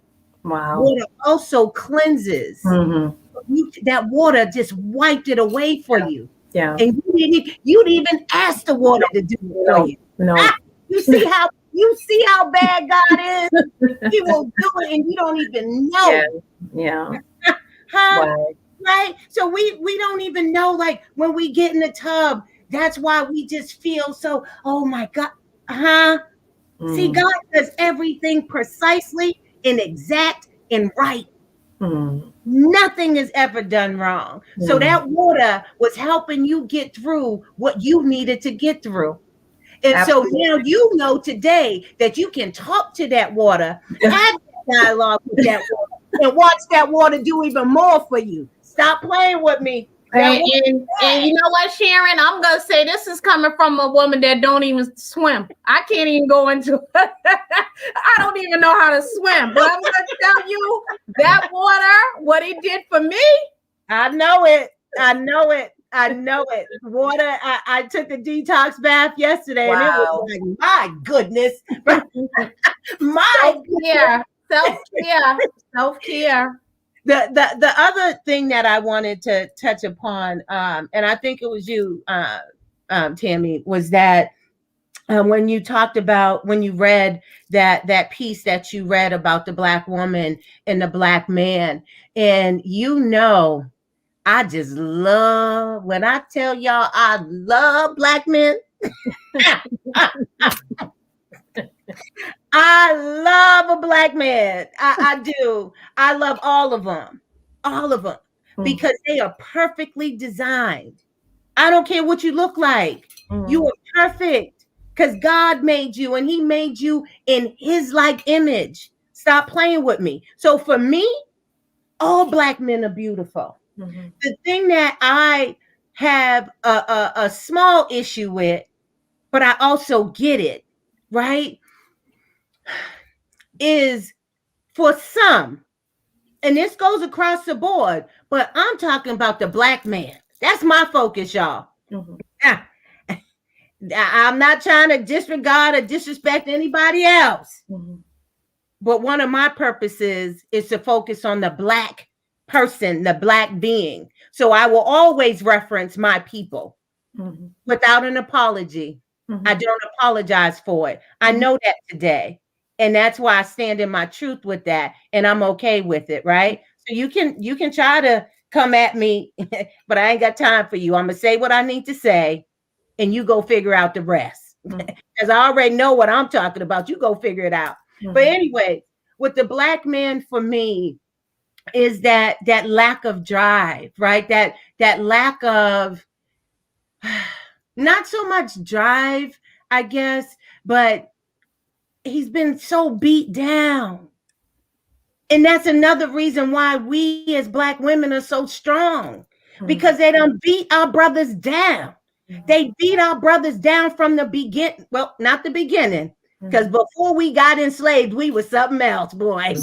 Wow. Water also cleanses. That water just wiped it away for you. Yeah. And you didn't even ask the water to do it for you. No. You see how bad God is? He will do it and you don't even know. Yeah. Right? So we don't even know, like, when we get in the tub, that's why we just feel so, oh my God. See, God does everything precisely and exact and right. Nothing is ever done wrong. So that water was helping you get through what you needed to get through. And Absolutely. So now you know today that you can talk to that water, have dialogue with that water, and watch that water do even more for you. Stop playing with me. And you know what, Sharon? I'm going to say this is coming from a woman that don't even swim. I can't even go into it. I don't even know how to swim. But I'm going to tell you that water, what it did for me. I know it. I know it. Water. I took a detox bath yesterday, and it was like, my goodness, my self-care, self-care. The other thing that I wanted to touch upon, and I think it was you, Tammy, was that when you talked about, when you read that piece that you read about the Black woman and the Black man, and I just love, when I tell y'all I love Black men. I love a Black man. I do. I love all of them, because they are perfectly designed. I don't care what you look like. You are perfect because God made you, and he made you in his like image. Stop playing with me. So for me, all Black men are beautiful. The thing that I have a small issue with, but I also get it, right, is for some, and this goes across the board, but I'm talking about the Black man. That's my focus, y'all. I'm not trying to disregard or disrespect anybody else. But one of my purposes is to focus on the Black person, the Black being. So I will always reference my people without an apology. I don't apologize for it. I know that today. And that's why I stand in my truth with that. And I'm okay with it, right? So you can try to come at me, but I ain't got time for you. I'm going to say what I need to say, and you go figure out the rest. Because I already know what I'm talking about. You go figure it out. But anyway, with the Black man, for me, is that lack of drive, right? That lack of, not so much drive, I guess, but he's been so beat down. And that's another reason why we as Black women are so strong, because they done beat our brothers down. They beat our brothers down from the beginning. Well, not the beginning, because before we got enslaved, we were something else, boy.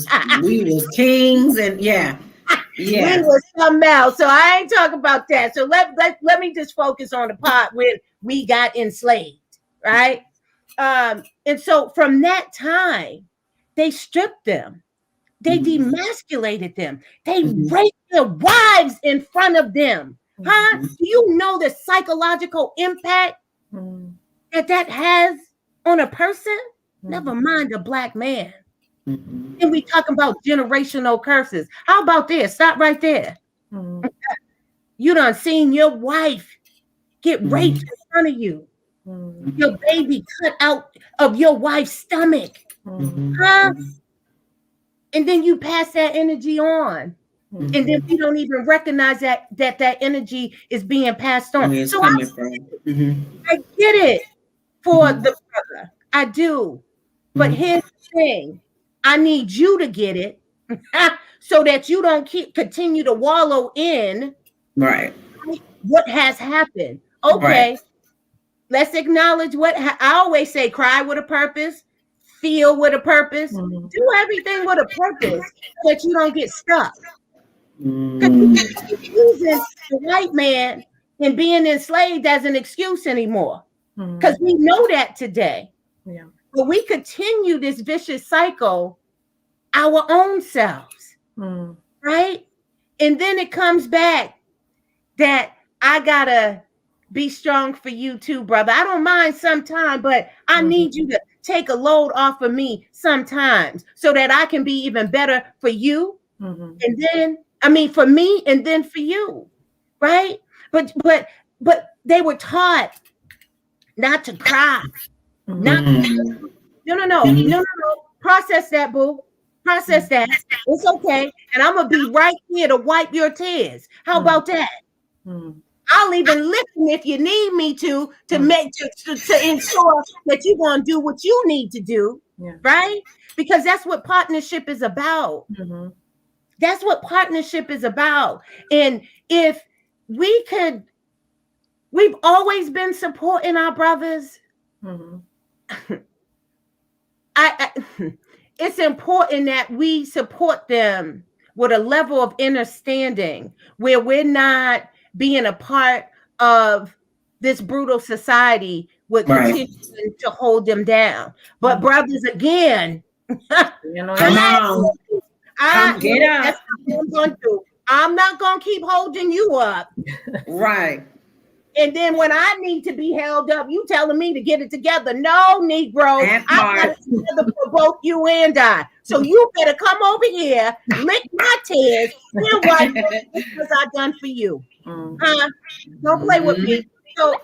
We was kings, and we were something else. So I ain't talking about that. So let me just focus on the part where we got enslaved, right? And so from that time, they stripped them. They demasculated them. They raped their wives in front of them. Do you know the psychological impact that has on a person? Never mind a Black man. And we talking about generational curses. How about this? Stop right there. You done seen your wife get raped in front of you. Your baby cut out of your wife's stomach. And then you pass that energy on. And then we don't even recognize that energy is being passed on. So I get it for the brother. I do. But here's the thing. I need you to get it so that you don't continue to wallow in what has happened. Okay. Let's acknowledge what I always say: cry with a purpose, feel with a purpose, do everything with a purpose so that you don't get stuck. Because you can't keep using the white man and being enslaved as an excuse anymore. Because we know that today. But we continue this vicious cycle our own selves, right? And then it comes back that I gotta be strong for you too, brother. I don't mind sometimes, but I need you to take a load off of me sometimes so that I can be even better for you. And then, for me, and then for you, right? But they were taught not to cry. No. Process that, boo. Process that. It's okay. And I'm going to be right here to wipe your tears. How about that? I'll even listen if you need me to ensure that you're going to do what you need to do, right? Because that's what partnership is about. That's what partnership is about. And if we've always been supporting our brothers. It's important that we support them with a level of understanding where we're not being a part of this brutal society would continue to hold them down. But brothers, again, come on, get up. That's what I'm going to do. I'm not going to keep holding you up. Right. And then when I need to be held up, you telling me to get it together. No, Negro, I got it together for both you and I. So you better come over here, lick my tears, and wipe because I done for you. Don't play with me. So,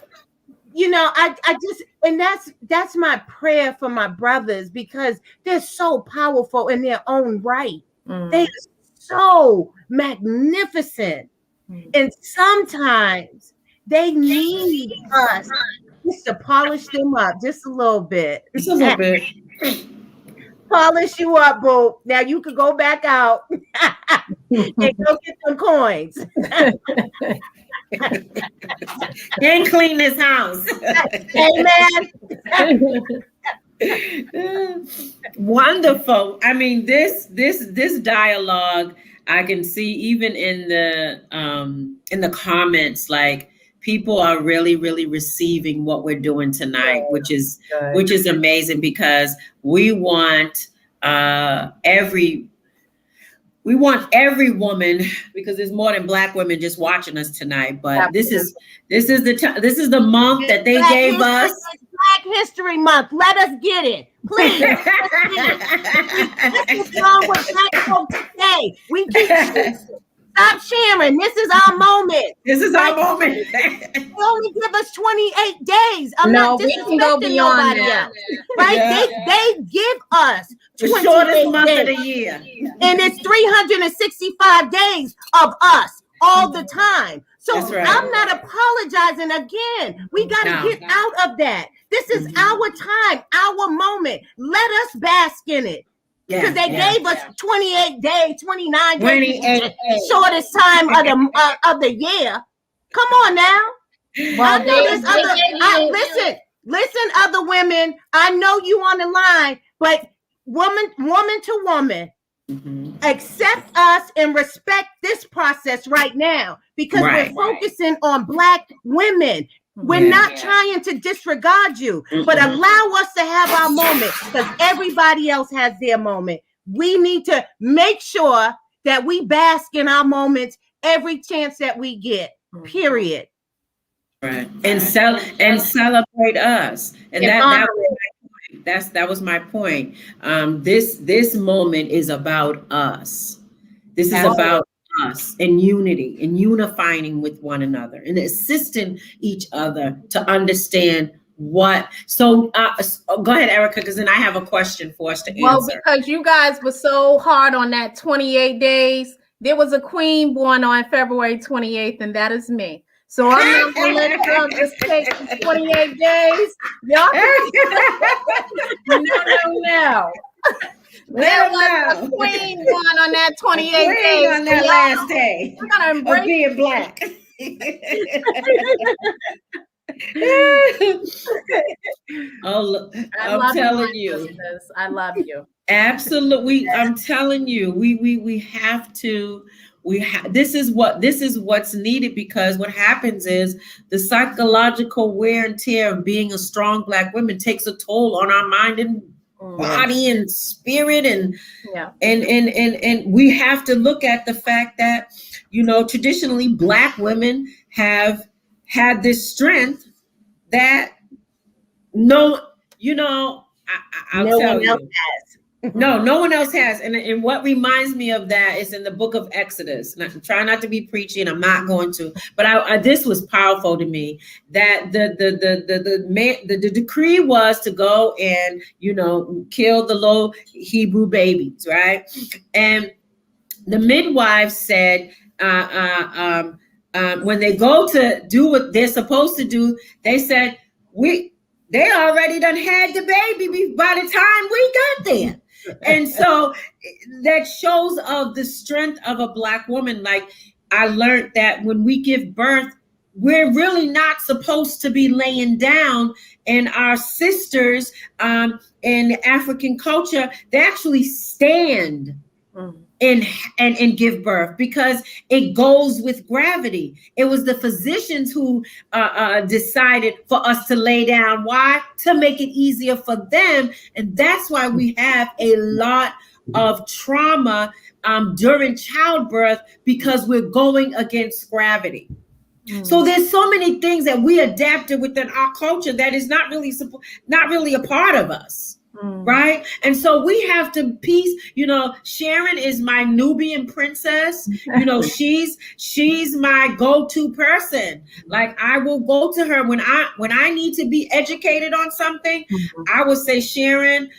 you know, I just, and that's my prayer for my brothers, because they're so powerful in their own right. They're so magnificent. And sometimes they need us just to polish them up just a little bit. Just a little bit. Polish you up, boo. Now you can go back out and go get some coins. And clean this house. Amen. Wonderful. I mean, this dialogue, I can see even in the comments, like people are really, really receiving what we're doing tonight, which is amazing, because we want every woman, because there's more than Black women just watching us tonight. But this is the month that they gave us. Black History Month. Let us get it, please. This is wrong with Black folk today. We keep stop sharing. This is our moment. This is our moment. They only give us 28 days. I'm no, not we can go beyond that. Right? Yeah. They give us the shortest month of the year. And it's 365 days of us all the time. So right. I'm not apologizing again. We got to get out of that. This is our time, our moment. Let us bask in it. Because they gave us 28 days, 29 days, shortest time of the year. Come on now. Well, listen, other women. I know you on the line, but woman to woman, accept us and respect this process right now, because we're focusing on Black women. We're not trying to disregard you, but allow us to have our moment, because everybody else has their moment. We need to make sure that we bask in our moments every chance that we get, period. Right. And celebrate us. And that was my point. This moment is about us. This is about us and unity and unifying with one another and assisting each other to understand what. So go ahead, Erica, because then I have a question for us to answer. Well, because you guys were so hard on that 28 days, there was a queen born on February 28th, and that is me. So I'm not going to let y'all just take 28 days. Y'all no. There was a queen born on that 28 days. On that last day. We're going to embrace being Black. I'm telling you. I love you. Absolutely. I'm telling you, we have to. This is what's needed, because what happens is the psychological wear and tear of being a strong Black woman takes a toll on our mind and body and spirit, and we have to look at the fact that, you know, traditionally Black women have had this strength that I'll tell you. No one else has. And what reminds me of that is in the book of Exodus. And I'm trying not to be preachy, and I'm not going to, but this was powerful to me, that the decree was to go and, you know, kill the little Hebrew babies, right? And the midwives said, when they go to do what they're supposed to do, they said, they already done had the baby by the time we got there. And so that shows of the strength of a Black woman. Like, I learned that when we give birth, we're really not supposed to be laying down. And our sisters in African culture, they actually stand and give birth, because it goes with gravity. It was the physicians who decided for us to lay down. Why? To make it easier for them. And that's why we have a lot of trauma during childbirth, because we're going against gravity. So there's so many things that we adapted within our culture that is not really a part of us. Right. And so we have to piece, Sharon is my Nubian princess. She's my go-to person. Like, I will go to her when I need to be educated on something. I will say, Sharon,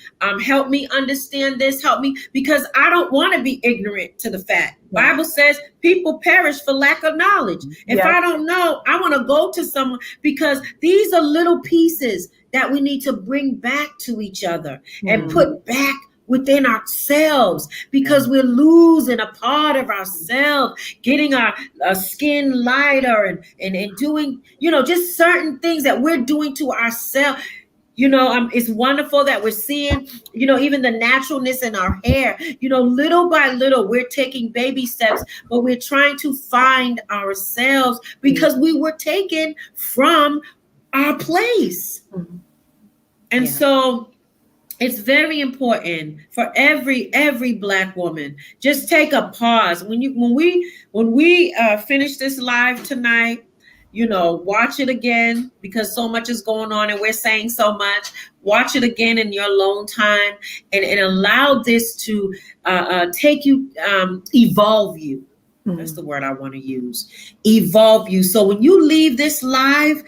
help me understand this, help me, because I don't want to be ignorant to the fact. Bible says people perish for lack of knowledge. If I don't know, I want to go to someone, because these are little pieces that we need to bring back to each other and put back within ourselves, because we're losing a part of ourselves, getting our skin lighter and doing, just certain things that we're doing to ourselves. It's wonderful that we're seeing, even the naturalness in our hair, little by little, we're taking baby steps, but we're trying to find ourselves, because we were taken from our place. And so it's very important for every Black woman, just take a pause when we finish this live tonight. Watch it again, because so much is going on and we're saying so much. Watch it again in your alone time, and allow this to take you, evolve you. That's the word I want to use. Evolve you. So when you leave this live,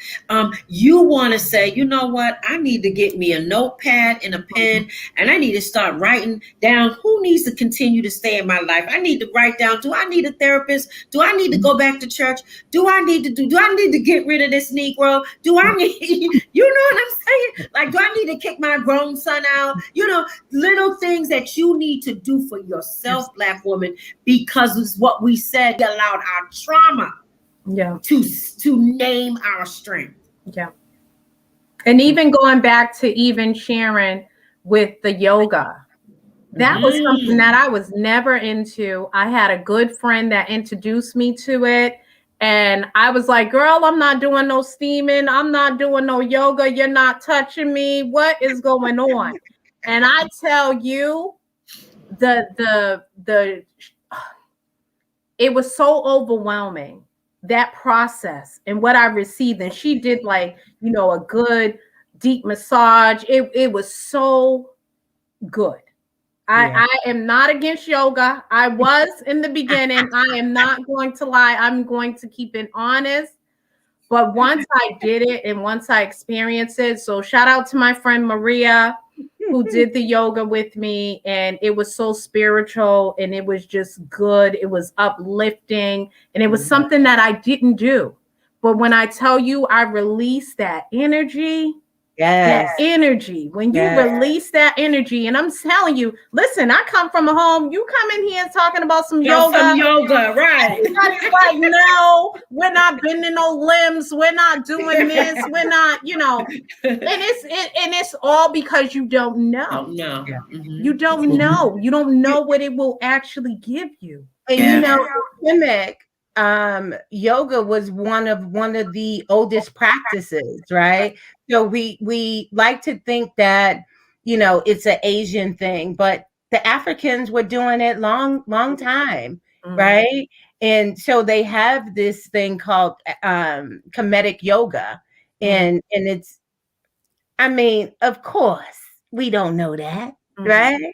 you want to say, you know what? I need to get me a notepad and a pen, and I need to start writing down who needs to continue to stay in my life. I need to write down, do I need a therapist? Do I need to go back to church? Do I need to get rid of this Negro? Do I need, you know what I'm saying? Like, do I need to kick my grown son out? Little things that you need to do for yourself, Black woman, because it's what we said, allowed our trauma to name our strength. And even going back to even Sharon with the yoga, that was something that I was never into. I had a good friend that introduced me to it, and I was like, girl, I'm not doing no steaming, I'm not doing no yoga, you're not touching me, what is going on? And I tell you, the it was so overwhelming, that process and what I received. And she did a good deep massage. It was so good. I am not against yoga. I was in the beginning. I am not going to lie. I'm going to keep it honest. But once I did it and once I experienced it, so shout out to my friend Maria, who did the yoga with me, and it was so spiritual and it was just good. It was uplifting, and it was something that I didn't do. But when I tell you I released that energy, that energy, when you release that energy, and I'm telling you, listen, I come from a home, you come in here talking about some yoga. Right. Everybody's like, no, we're not bending no limbs. We're not doing this. We're not, and it's all because you don't know. You don't know. You don't know what it will actually give you. And Mimic, yoga was one of the oldest practices, right? So we like to think that it's an Asian thing, but the Africans were doing it long time, right? And so they have this thing called Kemetic yoga, and it's, of course we don't know that, right?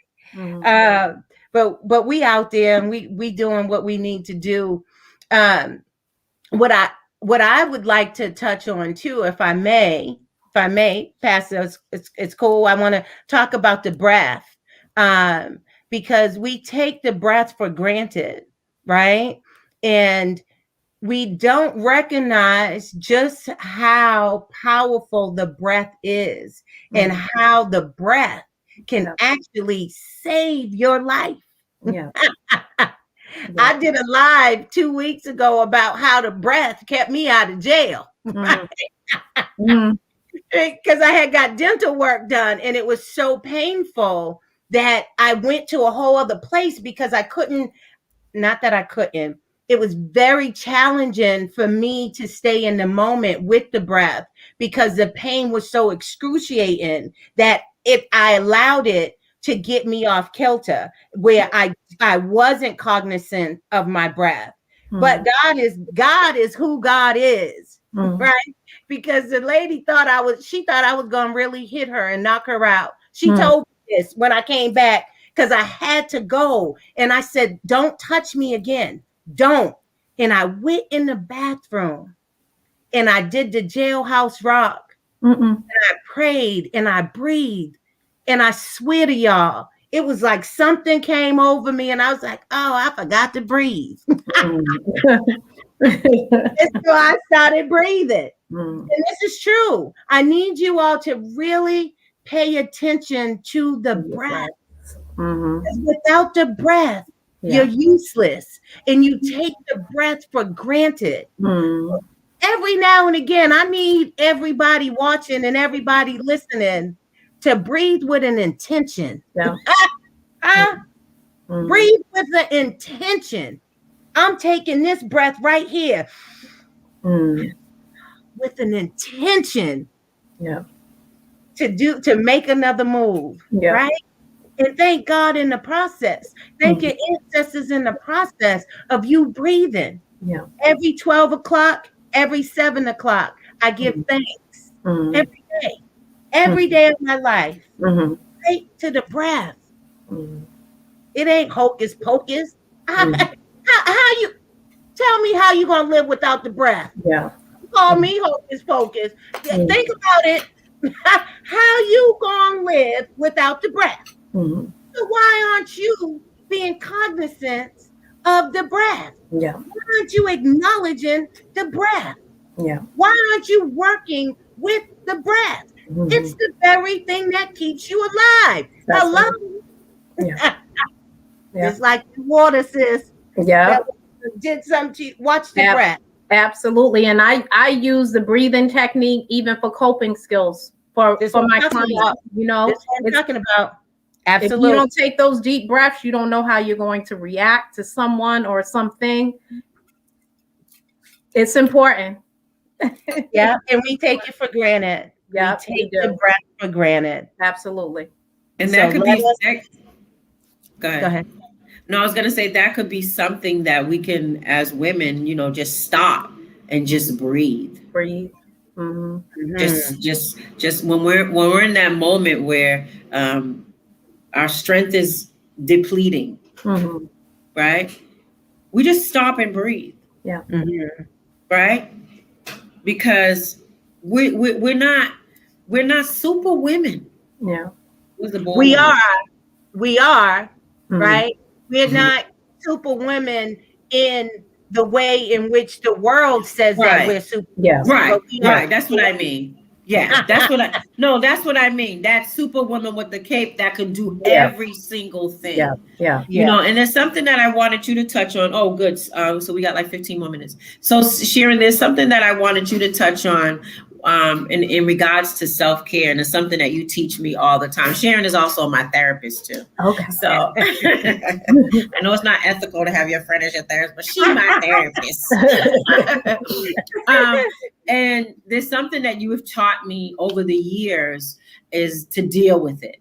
But we out there and we doing what we need to do. What I would like to touch on too, if I may, Pastor, it's cool. I want to talk about the breath, because we take the breath for granted, right? And we don't recognize just how powerful the breath is and how the breath can actually save your life. I did a live 2 weeks ago about how the breath kept me out of jail. Because I had got dental work done and it was so painful that I went to a whole other place because I couldn't, not that I couldn't, it was very challenging for me to stay in the moment with the breath because the pain was so excruciating that if I allowed it to get me off kilter, where I wasn't cognizant of my breath. But God is who God is, right? Because the lady thought I was gonna really hit her and knock her out. She told me this when I came back because I had to go. And I said, don't touch me again. Don't. And I went in the bathroom and I did the jailhouse rock. And I prayed and I breathed. And I swear to y'all, it was like something came over me and I was like, oh, I forgot to breathe. And so I started breathing. And this is true. I need you all to really pay attention to the breath. Without the breath, you're useless. And you take the breath for granted. Every now and again, I need everybody watching and everybody listening to breathe with an intention. Breathe with an intention. I'm taking this breath right here with an intention to make another move, right? And thank God in the process. Thank your ancestors in the process of you breathing. Every 12 o'clock, every 7 o'clock, I give thanks every day of my life. Right to the breath. It ain't hocus pocus. How you tell me how you gonna live without the breath? Call me hocus pocus. Think about it. How you gonna live without the breath? So why aren't you being cognizant of the breath? Why aren't you acknowledging the breath? Why aren't you working with the breath? It's the very thing that keeps you alive. Hello? It's like the water, sis. Did something to you. Watch the breath. Absolutely. And I use the breathing technique even for coping skills for my clients. You know, that's what I'm talking about. Absolutely. If you don't take those deep breaths, you don't know how you're going to react to someone or something. It's important. And we take it for granted. We take the breath for granted. Absolutely. And that could be. Go ahead. No, I was gonna say that could be something that we can, as women, just stop and just breathe. Just when we're in that moment where our strength is depleting, right? We just stop and breathe. Right? Because we're not super women. We are, right? We're not super women in the way in which the world says that we're super. Right. That's what I mean. That's what I mean. That superwoman with the cape that can do every single thing. And there's something that I wanted you to touch on. Oh, good. So we got like 15 more minutes. So Sharon, there's something that I wanted you to touch on in regards to self-care, and it's something that you teach me all the time. Sharon is also my therapist too. Okay. So I know it's not ethical to have your friend as your therapist, but she's my therapist. And there's something that you have taught me over the years is to deal with it.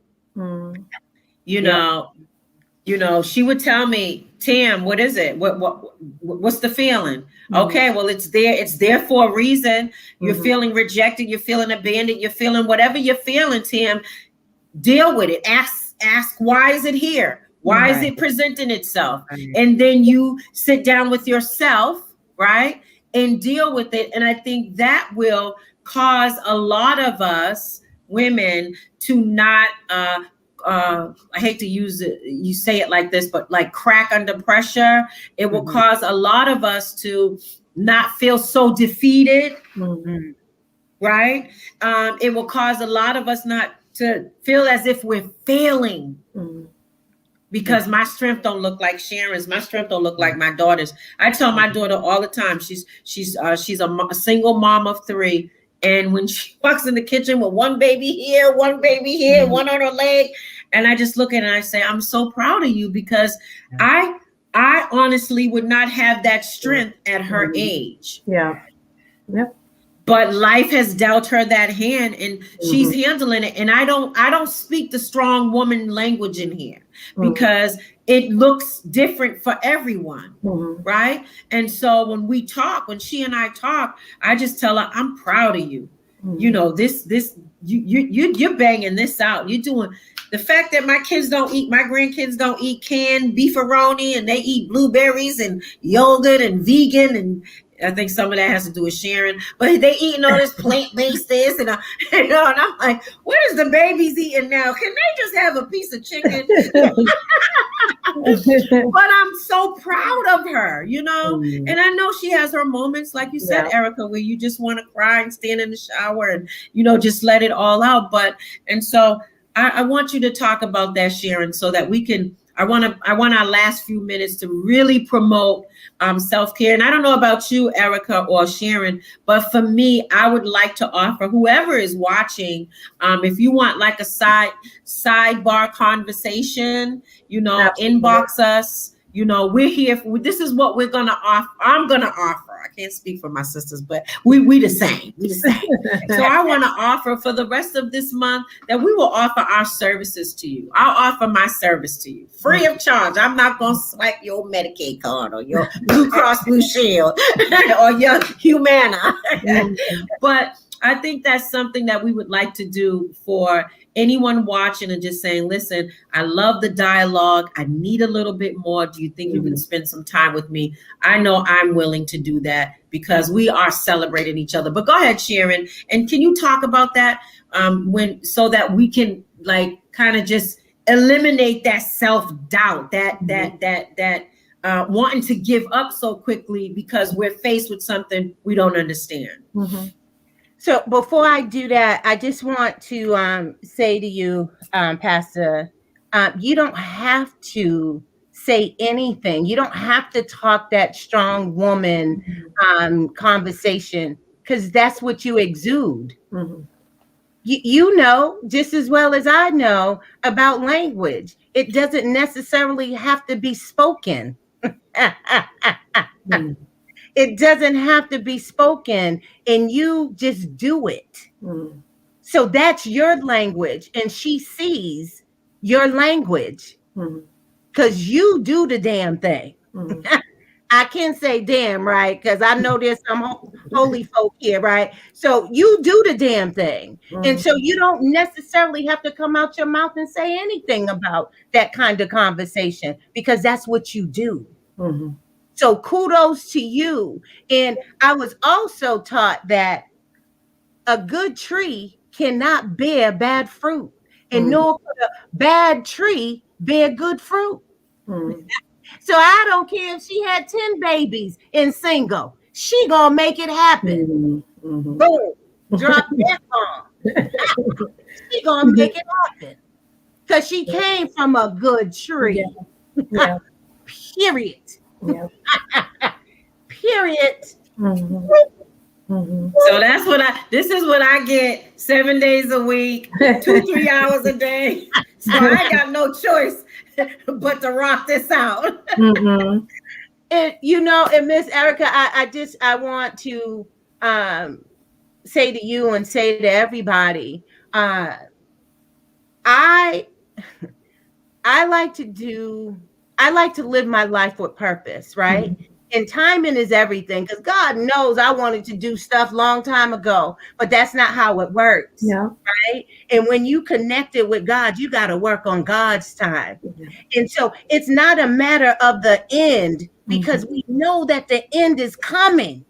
She would tell me, Tam, what is it? What's the feeling? Okay, well, it's there for a reason. You're feeling rejected, you're feeling abandoned, you're feeling whatever you're feeling, Tam. Deal with it. Ask why is it here? Why is it presenting itself? And then you sit down with yourself, right? And deal with it. And I think that will cause a lot of us women to not I hate to use it, you say it like this, but like crack under pressure. It will cause a lot of us to not feel so defeated, right? It will cause a lot of us not to feel as if we're failing because my strength don't look like Sharon's. My strength don't look like my daughter's. I tell my daughter all the time, she's a single mom of 3. And when she walks in the kitchen with one baby here, one on her leg, And I just look at it and I say, I'm so proud of you, because I honestly would not have that strength at her age. Yeah. Yep. But life has dealt her that hand, and she's handling it. And I don't speak the strong woman language in here, because it looks different for everyone, right? And so when she and I talk, I just tell her, I'm proud of you. You know, you're banging this out. You're doing the fact that my grandkids don't eat canned beefaroni, and they eat blueberries and yogurt and vegan, and I think some of that has to do with Sharon, but they eating all this plant-based this, and and I'm like, what is the babies eating now? Can they just have a piece of chicken? But I'm so proud of her, you know, and I know she has her moments, like you said, Erica, where you just want to cry and stand in the shower and, you know, just let it all out. And so I want you to talk about that, Sharon, so that we can. I want our last few minutes to really promote self-care. And I don't know about you, Erica or Sharon, but for me, I would like to offer whoever is watching, if you want like a sidebar conversation, you know, absolutely, inbox us. You know, we're here. This is what we're going to offer. I'm going to offer. I can't speak for my sisters, but we the same. We the same. So I want to offer for the rest of this month that we will offer our services to you. I'll offer my service to you free of charge. I'm not going to swipe your Medicaid card or your Blue Cross Blue Shield or your Humana. But I think that's something that we would like to do for anyone watching, and just saying, listen, I love the dialogue. I need a little bit more. Do you think you can spend some time with me? I know I'm willing to do that, because we are celebrating each other. But go ahead, Sharon. And can you talk about that so that we can like kind of just eliminate that self-doubt, that wanting to give up so quickly because we're faced with something we don't understand. So before I do that, I just want to say to you, Pastor, you don't have to say anything. You don't have to talk that strong woman conversation, because that's what you exude. You know just as well as I know about language. It doesn't necessarily have to be spoken. It doesn't have to be spoken, and you just do it. So that's your language, and she sees your language because you do the damn thing. I can't say damn, right? Because I know there's some holy folk here, right? So you do the damn thing. And so you don't necessarily have to come out your mouth and say anything about that kind of conversation, because that's what you do. So kudos to you. And I was also taught that a good tree cannot bear bad fruit, and nor could a bad tree bear good fruit. So I don't care if she had 10 babies and single. She gonna make it happen. Boom. Drop that bomb. She gonna make it happen. Because she came from a good tree. Period. Period. So this is what I get 7 days a week, 2-3 hours a day. So I got no choice but to rock this out. And you know, and Miss Erica, I want to say to you and say to everybody, I like to live my life with purpose, right? And timing is everything, because God knows I wanted to do stuff long time ago, but that's not how it works. Right? And when you connected with God, you got to work on God's time. And so it's not a matter of the end, because we know that the end is coming.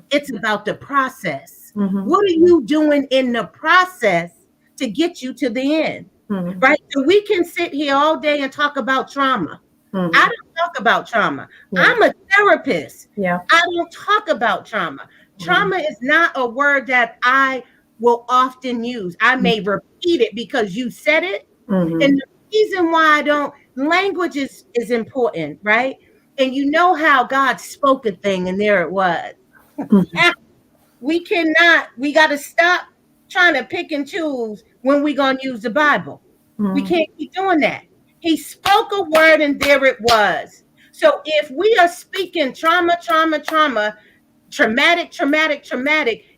It's about the process. What are you doing in the process to get you to the end? Right? So we can sit here all day and talk about trauma. I don't talk about trauma. I'm a therapist. I don't talk about trauma. Trauma is not a word that I will often use. I may repeat it because you said it. And the reason why I don't, language is important, right? And you know how God spoke a thing and there it was. We got to stop trying to pick and choose when we're going to use the Bible. We can't keep doing that. He spoke a word and there it was. So if we are speaking trauma, traumatic,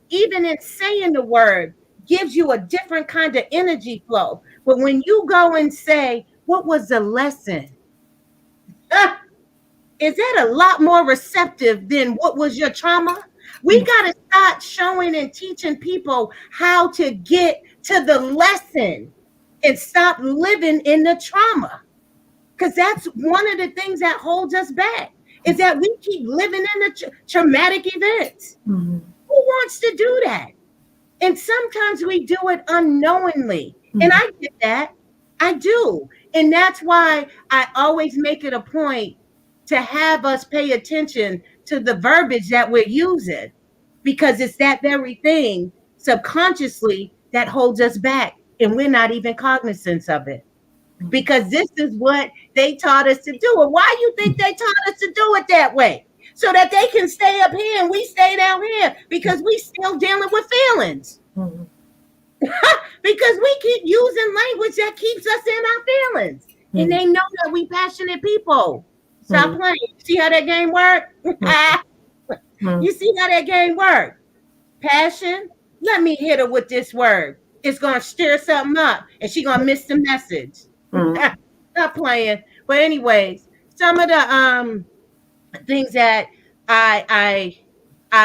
even in saying the word gives you a different kind of energy flow. But when you go and say, what was the lesson? Is that a lot more receptive than what was your trauma? We got to start showing and teaching people how to get to the lesson and stop living in the trauma. Because that's one of the things that holds us back, is that we keep living in the traumatic events. Who wants to do that? And sometimes we do it unknowingly. And I get that. I do. And that's why I always make it a point to have us pay attention to the verbiage that we're using, because it's that very thing subconsciously that holds us back, and we're not even cognizant of it, because this is what they taught us to do. And why you think they taught us to do it that way? So that they can stay up here and we stay down here, because we still dealing with feelings. Because we keep using language that keeps us in our feelings. And they know that we passionate people. Stop playing. See how that game work? You see how that game work? Passion. Let me hit her with this word. It's gonna stir something up, and she gonna miss the message. Stop playing. But anyways, some of the things that I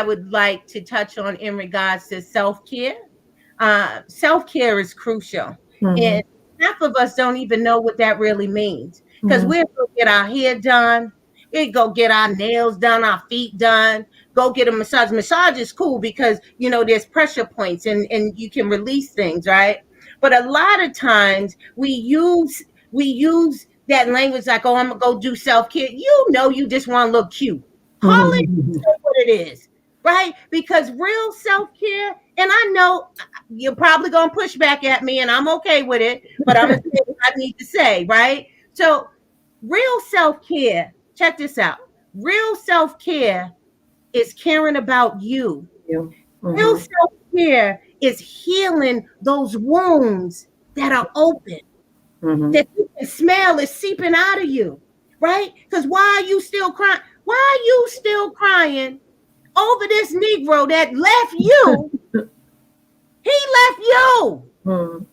would like to touch on in regards to self-care. Self-care is crucial, and half of us don't even know what that really means, because we'll go get our hair done, we go get our nails done, our feet done, go get a massage. Massage is cool because, you know, there's pressure points and you can release things, right? But a lot of times we use that language like, oh, I'm gonna go do self-care. You know, you just want to look cute. Call it what it is, right? Because real self-care, and I know you're probably gonna push back at me, and I'm okay with it, but I'm gonna say what I need to say, right? So real self-care, check this out. Real self-care is caring about you. Real self-care is healing those wounds that are open, that you can smell is seeping out of you, right? Because why are you still crying? Why are you still crying over this Negro that left you? He left you.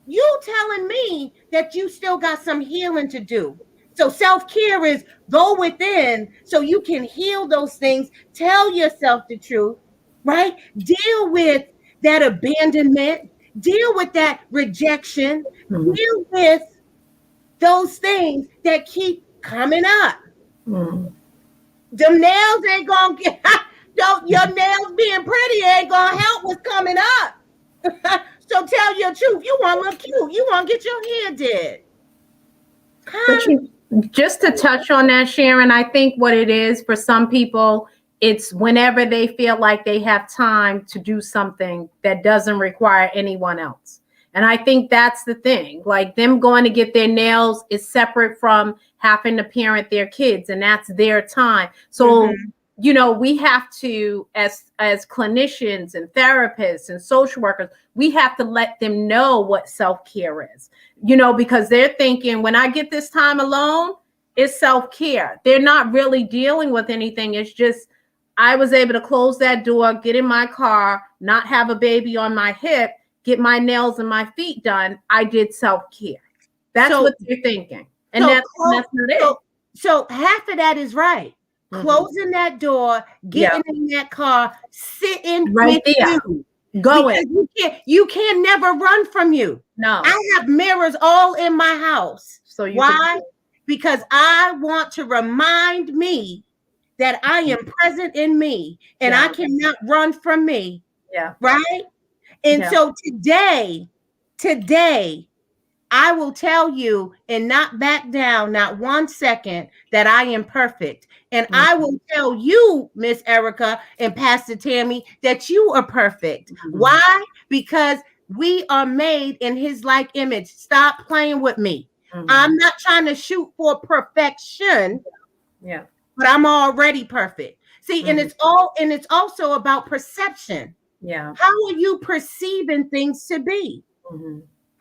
You telling me that you still got some healing to do. So self-care is go within so you can heal those things, tell yourself the truth, right? Deal with that abandonment, deal with that rejection, deal with those things that keep coming up. Them nails ain't gonna get, your nails being pretty ain't gonna help what's coming up. So tell your truth. You want to look cute. You want to get your hair did. But just to touch on that, Sharon, I think what it is for some people, it's whenever they feel like they have time to do something that doesn't require anyone else. And I think that's the thing. Like them going to get their nails is separate from having to parent their kids, and that's their time. So, you know, we have to, as clinicians and therapists and social workers, we have to let them know what self-care is, you know, because they're thinking when I get this time alone, it's self-care. They're not really dealing with anything. It's just, I was able to close that door, get in my car, not have a baby on my hip, get my nails and my feet done. I did self-care. That's what they're thinking. And that's not it. So half of that is right. Closing that door, getting in that car, sitting right with there. You. Going. You can never run from you. No. I have mirrors all in my house. So why? Because I want to remind me that I am present in me and I cannot run from me. Yeah. Right? And so today, I will tell you and not back down, not 1 second, that I am perfect. And I will tell you, Miss Erica and Pastor Tammy, that you are perfect. Why? Because we are made in his like image. Stop playing with me. I'm not trying to shoot for perfection. Yeah. But I'm already perfect. See, and it's also about perception. Yeah. How are you perceiving things to be?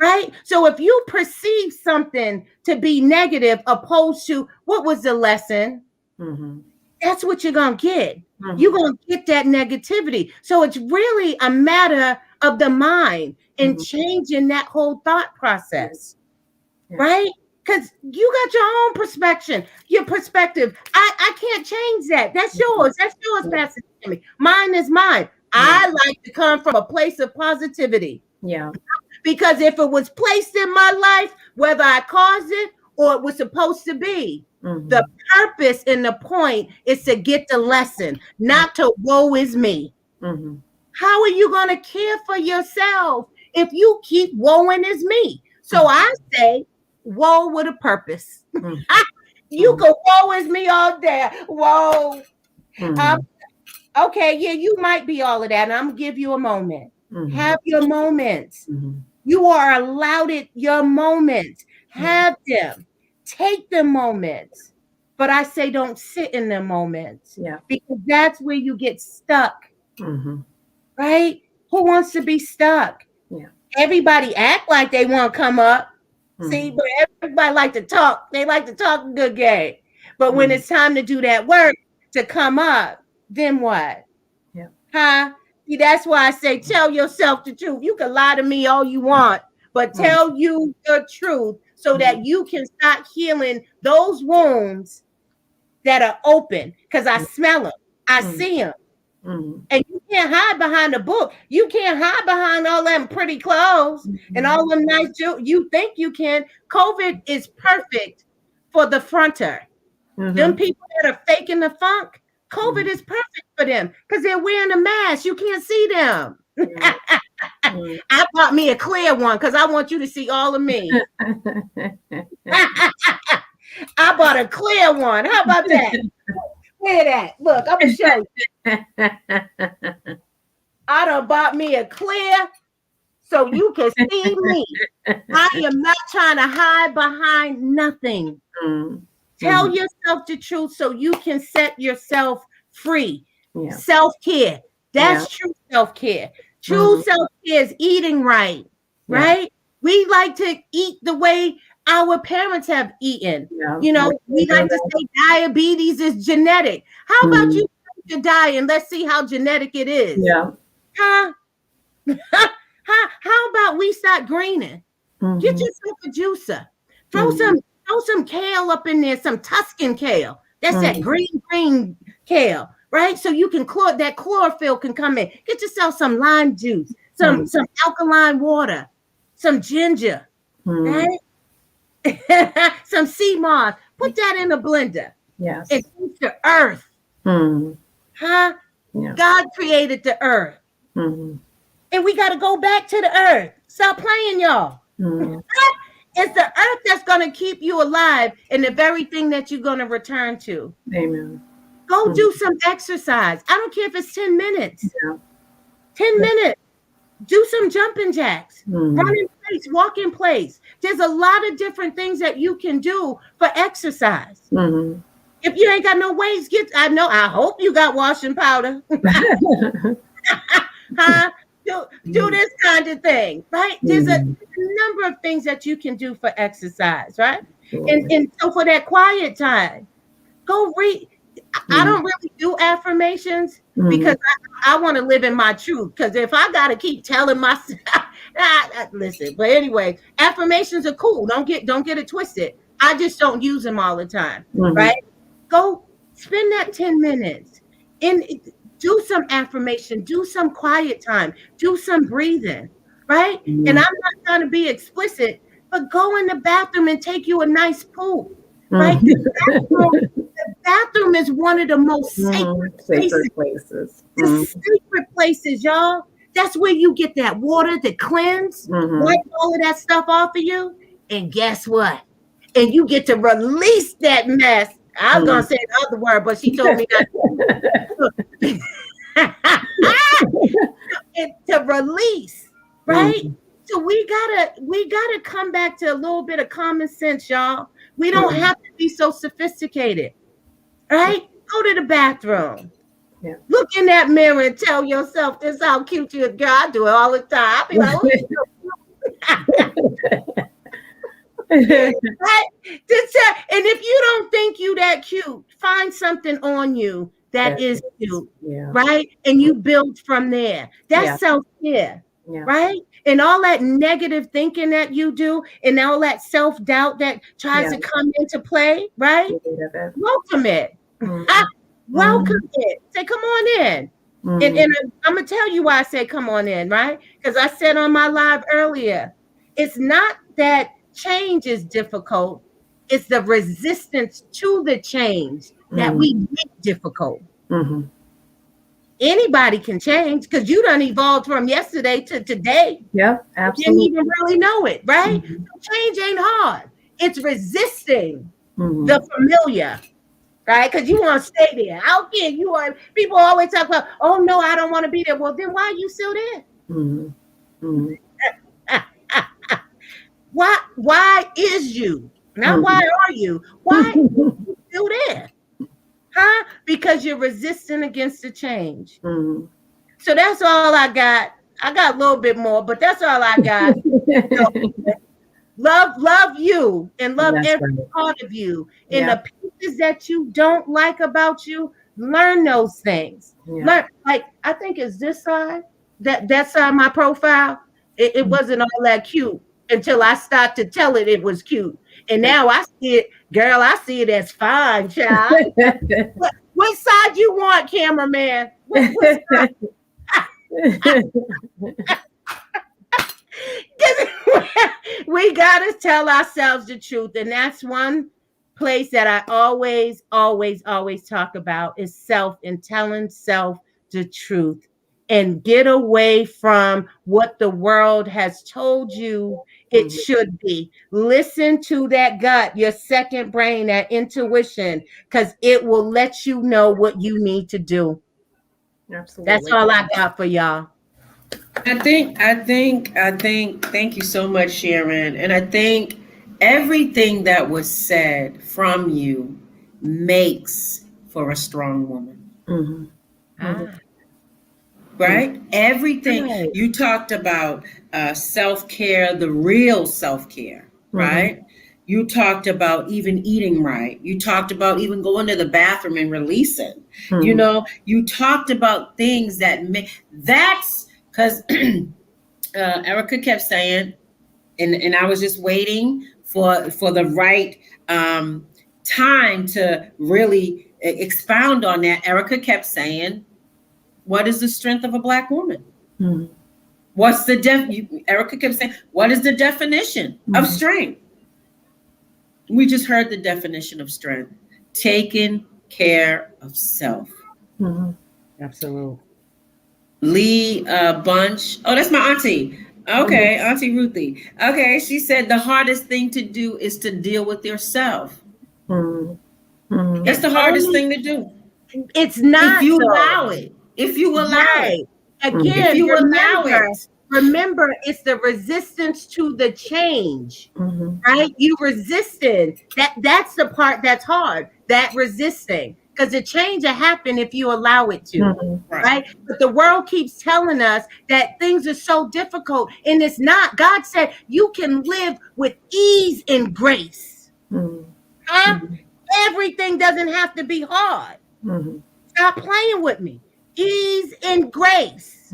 right? So if you perceive something to be negative opposed to what was the lesson, that's what you're going to get. You're going to get that negativity. So it's really a matter of the mind and changing that whole thought process, right? Because you got your own perspective. I can't change that. That's yours. That's yours, Pastor Tammy. Mine is mine. I like to come from a place of positivity. Yeah. Because if it was placed in my life, whether I caused it or it was supposed to be, the purpose and the point is to get the lesson, not to woe is me. How are you going to care for yourself if you keep woeing is me? So I say, woe with a purpose. You can woe is me all day. Whoa. Okay, yeah, you might be all of that. And I'm going to give you a moment. Have your moments. You are allowed your moments. Have them. Take the moments. But I say don't sit in the moments. Yeah. Because that's where you get stuck. Right? Who wants to be stuck? Yeah. Everybody act like they want to come up. See, but everybody like to talk. They like to talk a good game. But when it's time to do that work to come up, then what? Yeah. Huh? See, that's why I say tell yourself the truth. You can lie to me all you want, but tell you the truth so that you can start healing those wounds that are open. Because I smell them. I see them. And you can't hide behind a book. You can't hide behind all them pretty clothes and all them nice jewelry. You think you can. COVID is perfect for the fronter. Them people that are faking the funk, COVID is perfect for them because they're wearing a mask. You can't see them. I bought me a clear one because I want you to see all of me. I bought a clear one. How about that? Wear that. Look, I'm going to show you. I done bought me a clear so you can see me. I am not trying to hide behind nothing. Tell yourself the truth so you can set yourself free. Self-care. That's true self-care. True self-care is eating right. Right? We like to eat the way our parents have eaten. You know, we like to say diabetes is genetic. How about you take your diet and let's see how genetic it is? Huh? How about we start greening? Get yourself a juicer. Throw some kale up in there, some Tuscan kale. That's that green kale, right? So you can that chlorophyll can come in. Get yourself some lime juice, some alkaline water, some ginger, right? Some sea moss. Put that in a blender. Yes. It eats the earth. Huh? Yeah. God created the earth. And we got to go back to the earth. Stop playing, y'all. It's the earth that's going to keep you alive and the very thing that you're going to return to. Amen. Go do some exercise. I don't care if it's 10 minutes. 10 minutes. Do some jumping jacks. Run in place. Walk in place. There's a lot of different things that you can do for exercise. If you ain't got no weights, I hope you got washing powder. Huh? Do this kind of thing, right? There's a number of things that you can do for exercise, right? And so for that quiet time, go read. I don't really do affirmations because I want to live in my truth. Because if I got to keep telling myself, listen. But anyway, affirmations are cool. Don't get it twisted. I just don't use them all the time, right? Go spend that 10 minutes and do some affirmation. Do some quiet time. Do some breathing, right? And I'm not trying to be explicit, but go in the bathroom and take you a nice poop, right? The bathroom is one of the most sacred places. The sacred places, y'all. That's where you get that water to cleanse, wipe all of that stuff off of you. And guess what? And you get to release that mess. I was going to say the other word, but she told me not to release, right? So we gotta come back to a little bit of common sense, y'all. We don't have to be so sophisticated, right? Go to the bathroom. Look in that mirror and tell yourself this how cute you are. Girl, I do it all the time. I be like, Right? And if you don't think you that cute, find something on you that is cute, right? And you build from there. That's self-care, right? And all that negative thinking that you do and all that self-doubt that tries to come into play, right? Welcome it. Welcome it. Say, come on in. And I'm going to tell you why I say come on in, right? Because I said on my live earlier, it's not that change is difficult. It's the resistance to the change that we make difficult. Anybody can change because you done evolved from yesterday to today. Yeah, absolutely. You didn't even really know it, right? So change ain't hard. It's resisting the familiar, right? Because you want to stay there. How can you are? People always talk about, oh no, I don't want to be there. Well, then why are you still there? Why is you? Not why are you? Why are you still there? Huh? Because you're resisting against the change. So that's all I got. I got a little bit more, but that's all I got. Love you and love every part of you. And the pieces that you don't like about you, learn those things. Learn, like I think it's this side, that side of my profile. It wasn't all that cute until I started to tell it was cute. And now I see it, girl, I see it as fine, child. What side you want, cameraman? What side? We gotta tell ourselves the truth, and that's one place that I always talk about is self and telling self the truth, and get away from what the world has told you it should be. Listen to that gut, your second brain, that intuition, because it will let you know what you need to do. Absolutely. That's all I got for y'all. I think, thank you so much, Sharon. And I think everything that was said from you makes for a strong woman. Right? Everything. Right. You talked about self-care, the real self-care, right? You talked about even eating right. You talked about even going to the bathroom and releasing. You know, you talked about things that that's because Erica kept saying, and I was just waiting for the right time to really expound on that. Erica kept saying, what is the strength of a Black woman? What's the Erica kept saying, what is the definition of strength? We just heard the definition of strength: taking care of self. Absolutely. Lee Bunch. Oh, that's my auntie. Okay, Auntie Ruthie. Okay, she said the hardest thing to do is to deal with yourself. That's the hardest thing to do. It's not. If you allow it. If you allow it. Again, if you allow it. Remember, it's the resistance to the change, right? You resisted. That's the part that's hard, that resisting. Because the change will happen if you allow it to, right? But the world keeps telling us that things are so difficult, and it's not. God said you can live with ease and grace. Everything doesn't have to be hard. Stop playing with me. Ease and grace.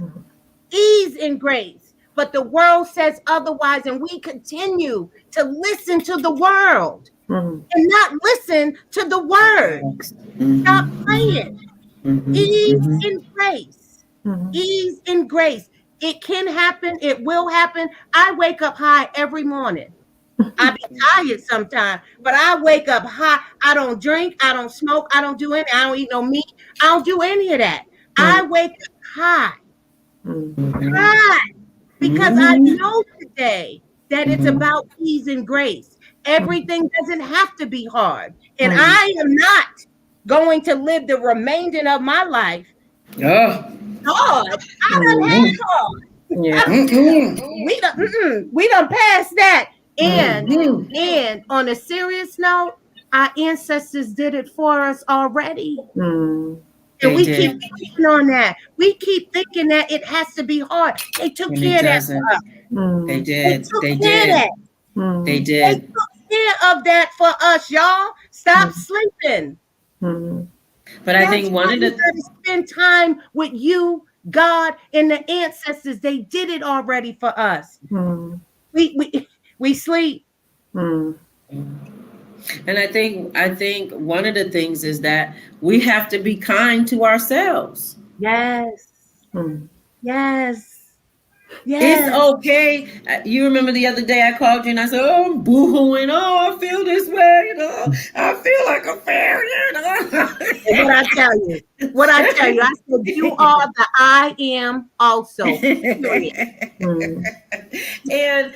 Ease and grace. But the world says otherwise, and we continue to listen to the world and not listen to the word. Stop playing. Ease and grace. Ease and grace. It can happen. It will happen. I wake up high every morning. I be tired sometimes, but I wake up high. I don't drink. I don't smoke. I don't do anything. I don't eat no meat. I don't do any of that. I wake up high. Because I know today that it's about ease and grace. Everything doesn't have to be hard. And I am not going to live the remainder of my life hard. I done had hard. We done passed that. And on a serious note, our ancestors did it for us already. And we keep thinking on that. We keep thinking that it has to be hard. They took care of that for us. They did. They took care of that. They They did. took care of that for us, y'all. Stop sleeping. But I think one of the gotta spend time with you, God, and the ancestors. They did it already for us. We sleep. And I think one of the things is that we have to be kind to ourselves. Yes. Yes. It's okay. You remember the other day I called you and I said, "Oh, I'm boo-hooing. Oh, I feel this way. I feel like a failure." What I tell you, I said, you are the I am also. And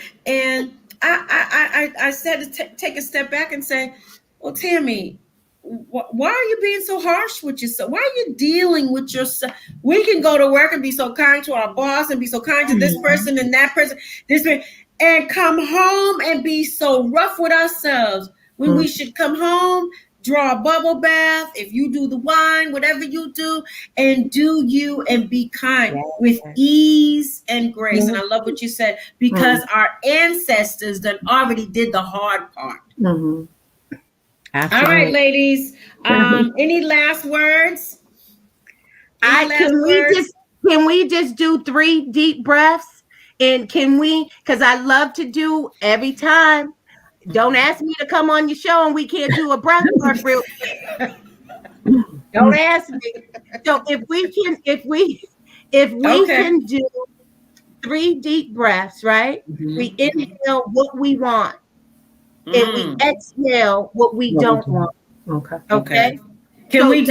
I said to take a step back and say, well, Tammy, why are you being so harsh with yourself? Why are you dealing with yourself? We can go to work and be so kind to our boss and be so kind to this person and that person, and come home and be so rough with ourselves when we should come home, draw a bubble bath. If you do the wine, whatever you do, and do you and be kind with ease and grace. And I love what you said, because our ancestors done already did the hard part. All right, ladies. Any last words? Can we just do 3 deep breaths? And can we, because I love to do every time. Don't ask me to come on your show and we can't do a breath work real quick. Don't ask me. So if we can do 3 deep breaths, right? We inhale what we want. And we exhale what we don't want. Okay. Can we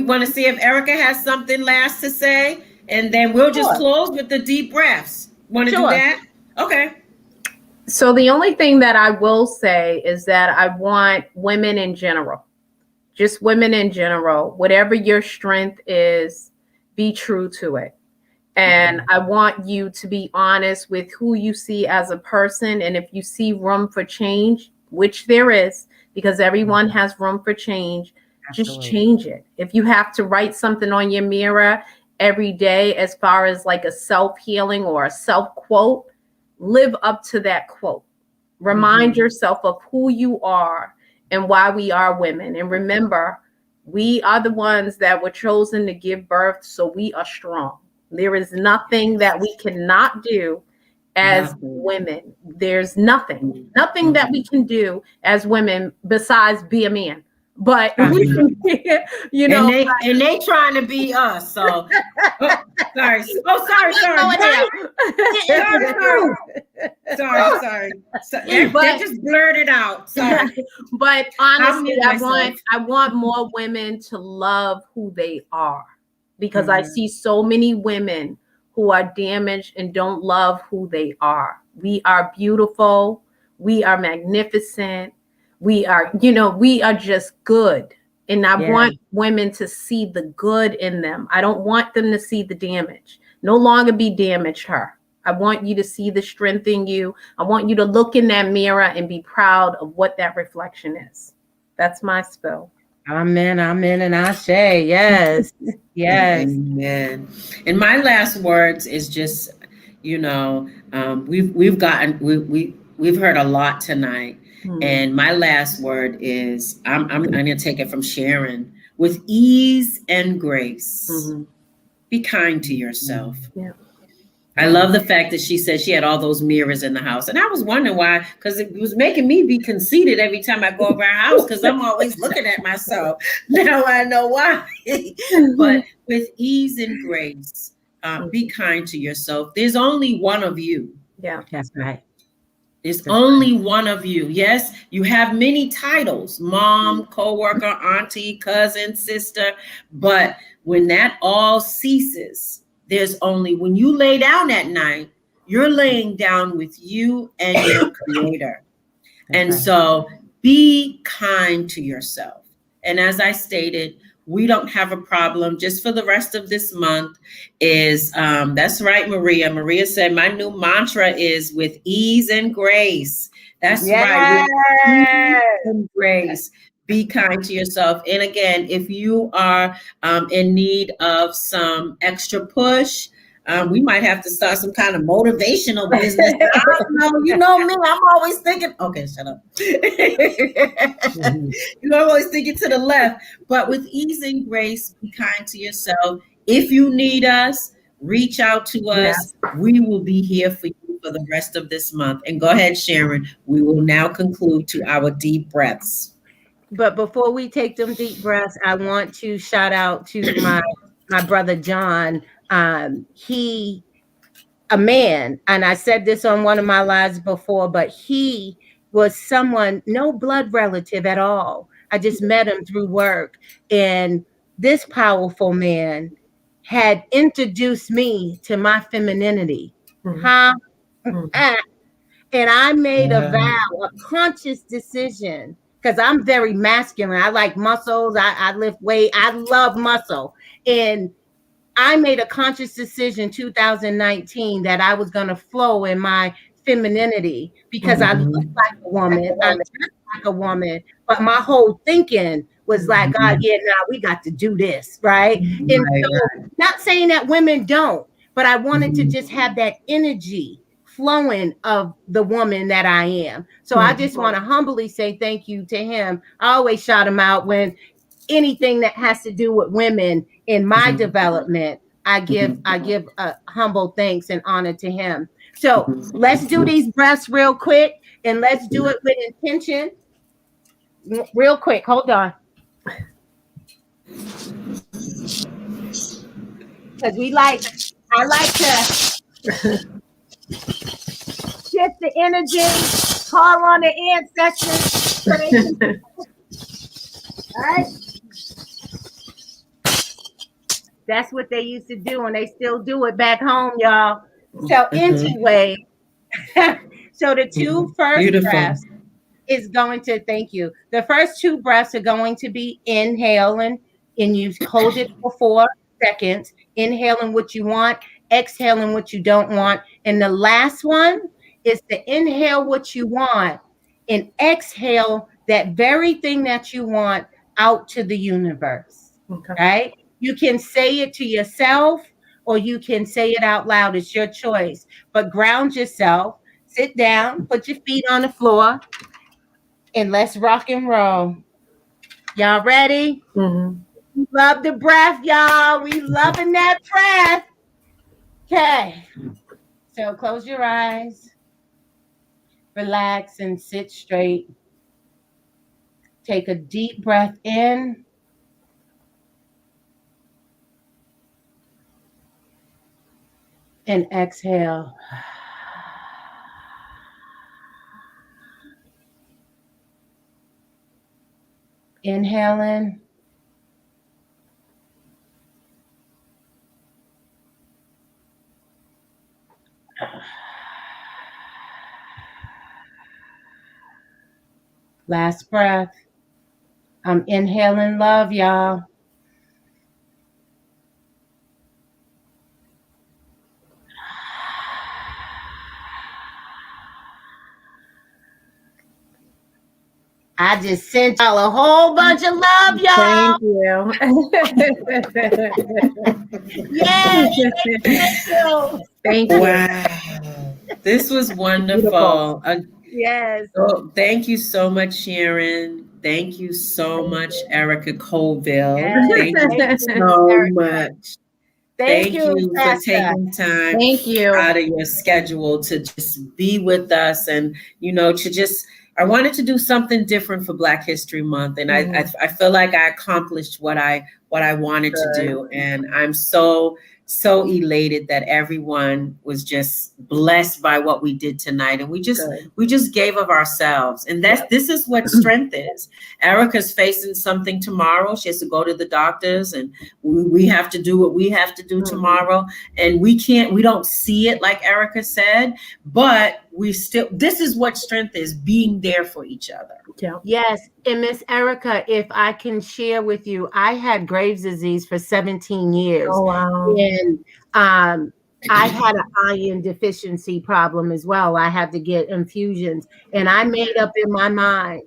want to see if Erica has something last to say, and then we'll just close with the deep breaths. Want to do that? Okay. So the only thing that I will say is that I want women in general, just women in general, whatever your strength is, be true to it. And I want you to be honest with who you see as a person. And if you see room for change, which there is, because everyone has room for change, just change it. If you have to write something on your mirror every day, as far as like a self-healing or a self-quote, live up to that quote. Remind yourself of who you are and why we are women. And remember, we are the ones that were chosen to give birth, so we are strong. There is nothing that we cannot do as women. There's nothing that we can do as women besides be a man. But we can, and they trying to be us. So sorry. Sorry. They just blurted out. Sorry. But honestly, I want more women to love who they are, because I see so many women who are damaged and don't love who they are. We are beautiful. We are magnificent. We are just good. And I want women to see the good in them. I don't want them to see the damage. No longer be damaged her. I want you to see the strength in you. I want you to look in that mirror and be proud of what that reflection is. That's my spill. Amen, and I say, yes. Amen. And my last words is just, we've heard a lot tonight. And my last word is, I'm going to take it from Sharon. With ease and grace, be kind to yourself. I love the fact that she said she had all those mirrors in the house. And I was wondering why, because it was making me be conceited every time I go over our house, because I'm always looking at myself. Now I know why. But with ease and grace, be kind to yourself. There's only one of you. Yeah, that's right. There's only one of you. Yes, you have many titles: mom, coworker, auntie, cousin, sister. But when that all ceases, there's only, when you lay down at night, you're laying down with you and your creator. And so be kind to yourself. And as I stated, we don't have a problem just for the rest of this month is, that's right, Maria. Maria said, my new mantra is with ease and grace. That's right. With ease and grace. Be kind to yourself. And again, if you are in need of some extra push, we might have to start some kind of motivational business. I don't know. You know me. I'm always thinking. Okay, shut up. You're always thinking to the left. But with ease and grace, be kind to yourself. If you need us, reach out to us. Yes. We will be here for you for the rest of this month. And go ahead, Sharon. We will now conclude to our deep breaths. But before we take them deep breaths, I want to shout out to my brother John. He, a man, and I said this on one of my lives before, but he was someone, no blood relative at all. I just met him through work. And this powerful man had introduced me to my femininity. Huh? And I made a vow, a conscious decision, because I'm very masculine. I like muscles. I lift weight. I love muscle. And I made a conscious decision 2019 that I was going to flow in my femininity because I look like a woman. I dress like a woman. But my whole thinking was like, God, yeah, now we got to do this, right? And so, not saying that women don't, but I wanted to just have that energy flowing of the woman that I am. So I just want to humbly say thank you to him. I always shout him out when anything that has to do with women in my development, I give a humble thanks and honor to him. So let's do these breaths real quick, and let's do it with intention. Real quick, hold on. Because I like to shift the energy, call on the ancestors. All right. That's what they used to do, and they still do it back home, y'all. So anyway, so the two first breaths is going to, thank you. The first two breaths are going to be inhaling, and you hold it for 4 seconds, inhaling what you want, exhaling what you don't want. And the last one is to inhale what you want and exhale that very thing that you want out to the universe, right? You can say it to yourself or you can say it out loud. It's your choice. But ground yourself, sit down, put your feet on the floor, and let's rock and roll. Y'all ready? Love the breath, y'all. We loving that breath. Okay. So close your eyes. Relax and sit straight. Take a deep breath in. And exhale. Inhaling. Last breath. I'm inhaling love, y'all. I just sent y'all a whole bunch of love, y'all. Thank you. Yes, thank you. Thank you. Wow. This was wonderful. Yes. So thank you so much, Sharon. Thank you so much, Erica Colville. Yes. Thank you so much. Thank you for taking time out of your schedule to just be with us and, to just, I wanted to do something different for Black History Month. And I feel like I accomplished what I wanted to do. And I'm so elated that everyone was just blessed by what we did tonight. And we just gave of ourselves. And this is what strength is. Erica's facing something tomorrow. She has to go to the doctors and we have to do what we have to do tomorrow. And we don't see it like Erica said, but this is what strength is, being there for each other. Yeah. Yes. And Miss Erica, if I can share with you, I had Graves' disease for 17 years. Oh, wow. And I had an iron deficiency problem as well. I had to get infusions. And I made up in my mind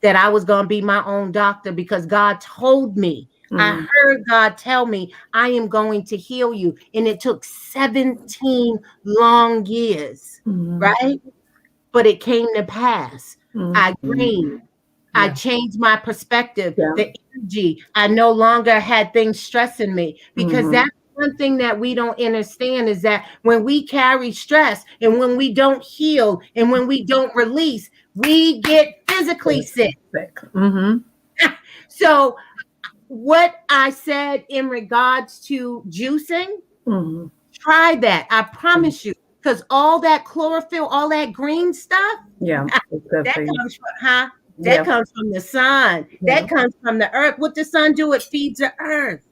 that I was going to be my own doctor because God told me. I heard God tell me, I am going to heal you. And it took 17 long years, right? But it came to pass. I dreamed. I changed my perspective, the energy. I no longer had things stressing me, because that's one thing that we don't understand, is that when we carry stress and when we don't heal and when we don't release, we get physically sick. So what I said in regards to juicing, try that. I promise you, because all that chlorophyll, all that green stuff, that comes from, that comes from the sun. That comes from the earth. What the sun do, it feeds the earth.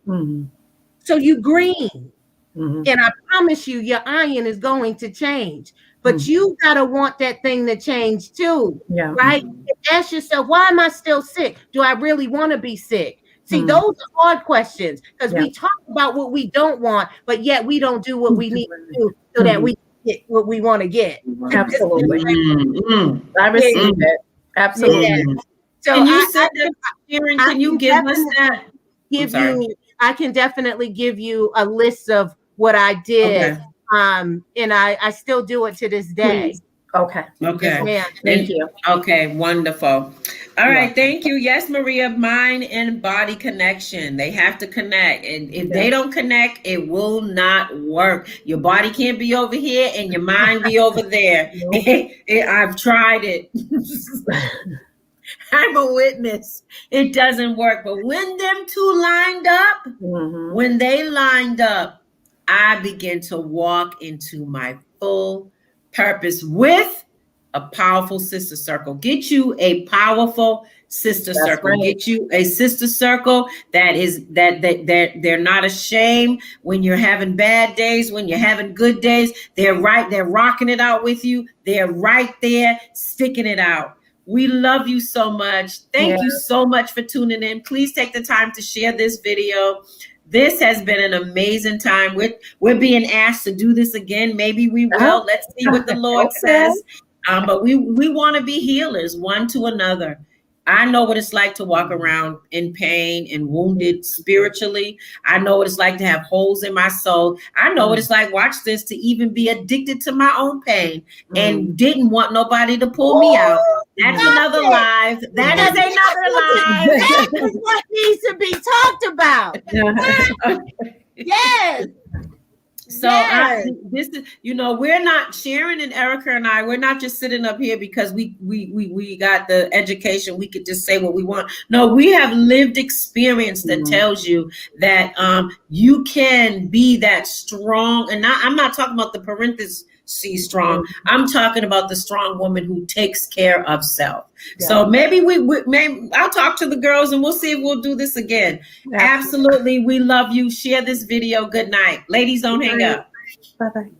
So you green. And I promise you, your iron is going to change. But you gotta want that thing to change too, right? Ask yourself, why am I still sick? Do I really want to be sick? See, those are hard questions, because we talk about what we don't want, but yet we don't do what we need to do so that we get what we want to get. Absolutely. I receive it. Absolutely. So and you said that, Sharon, can you give us that? I can definitely give you a list of what I did. And I still do it to this day. Please. Okay. Thank you. Okay, wonderful. All right, thank you. Yes, Maria, mind and body connection. They have to connect. And if they don't connect, it will not work. Your body can't be over here and your mind be over there. I've tried it. I'm a witness. It doesn't work. But when them two lined up, when they lined up, I began to walk into my full purpose with a powerful sister circle. Get you a powerful sister circle. Right. Get you a sister circle that they're not ashamed when you're having bad days, when you're having good days. They're rocking it out with you. They're right there sticking it out. We love you so much. Thank you so much for tuning in. Please take the time to share this video. This has been an amazing time. We're being asked to do this again. Maybe we will. Let's see what the Lord says. But we want to be healers one to another. I know what it's like to walk around in pain and wounded spiritually. I know what it's like to have holes in my soul. I know what it's like, watch this, to even be addicted to my own pain and didn't want nobody to pull me out. That's another live. That is another live. That is what needs to be talked about. Yes. So this is, we're not, Sharon and Erica and I, we're not just sitting up here because we got the education. We could just say what we want. No, we have lived experience that tells you that you can be that strong. And I'm not talking about the parentheses strong. I'm talking about the strong woman who takes care of self. So maybe I'll talk to the girls and we'll see if we'll do this again. Absolutely. We love you. Share this video. Good night. Ladies, don't hang up. Bye-bye.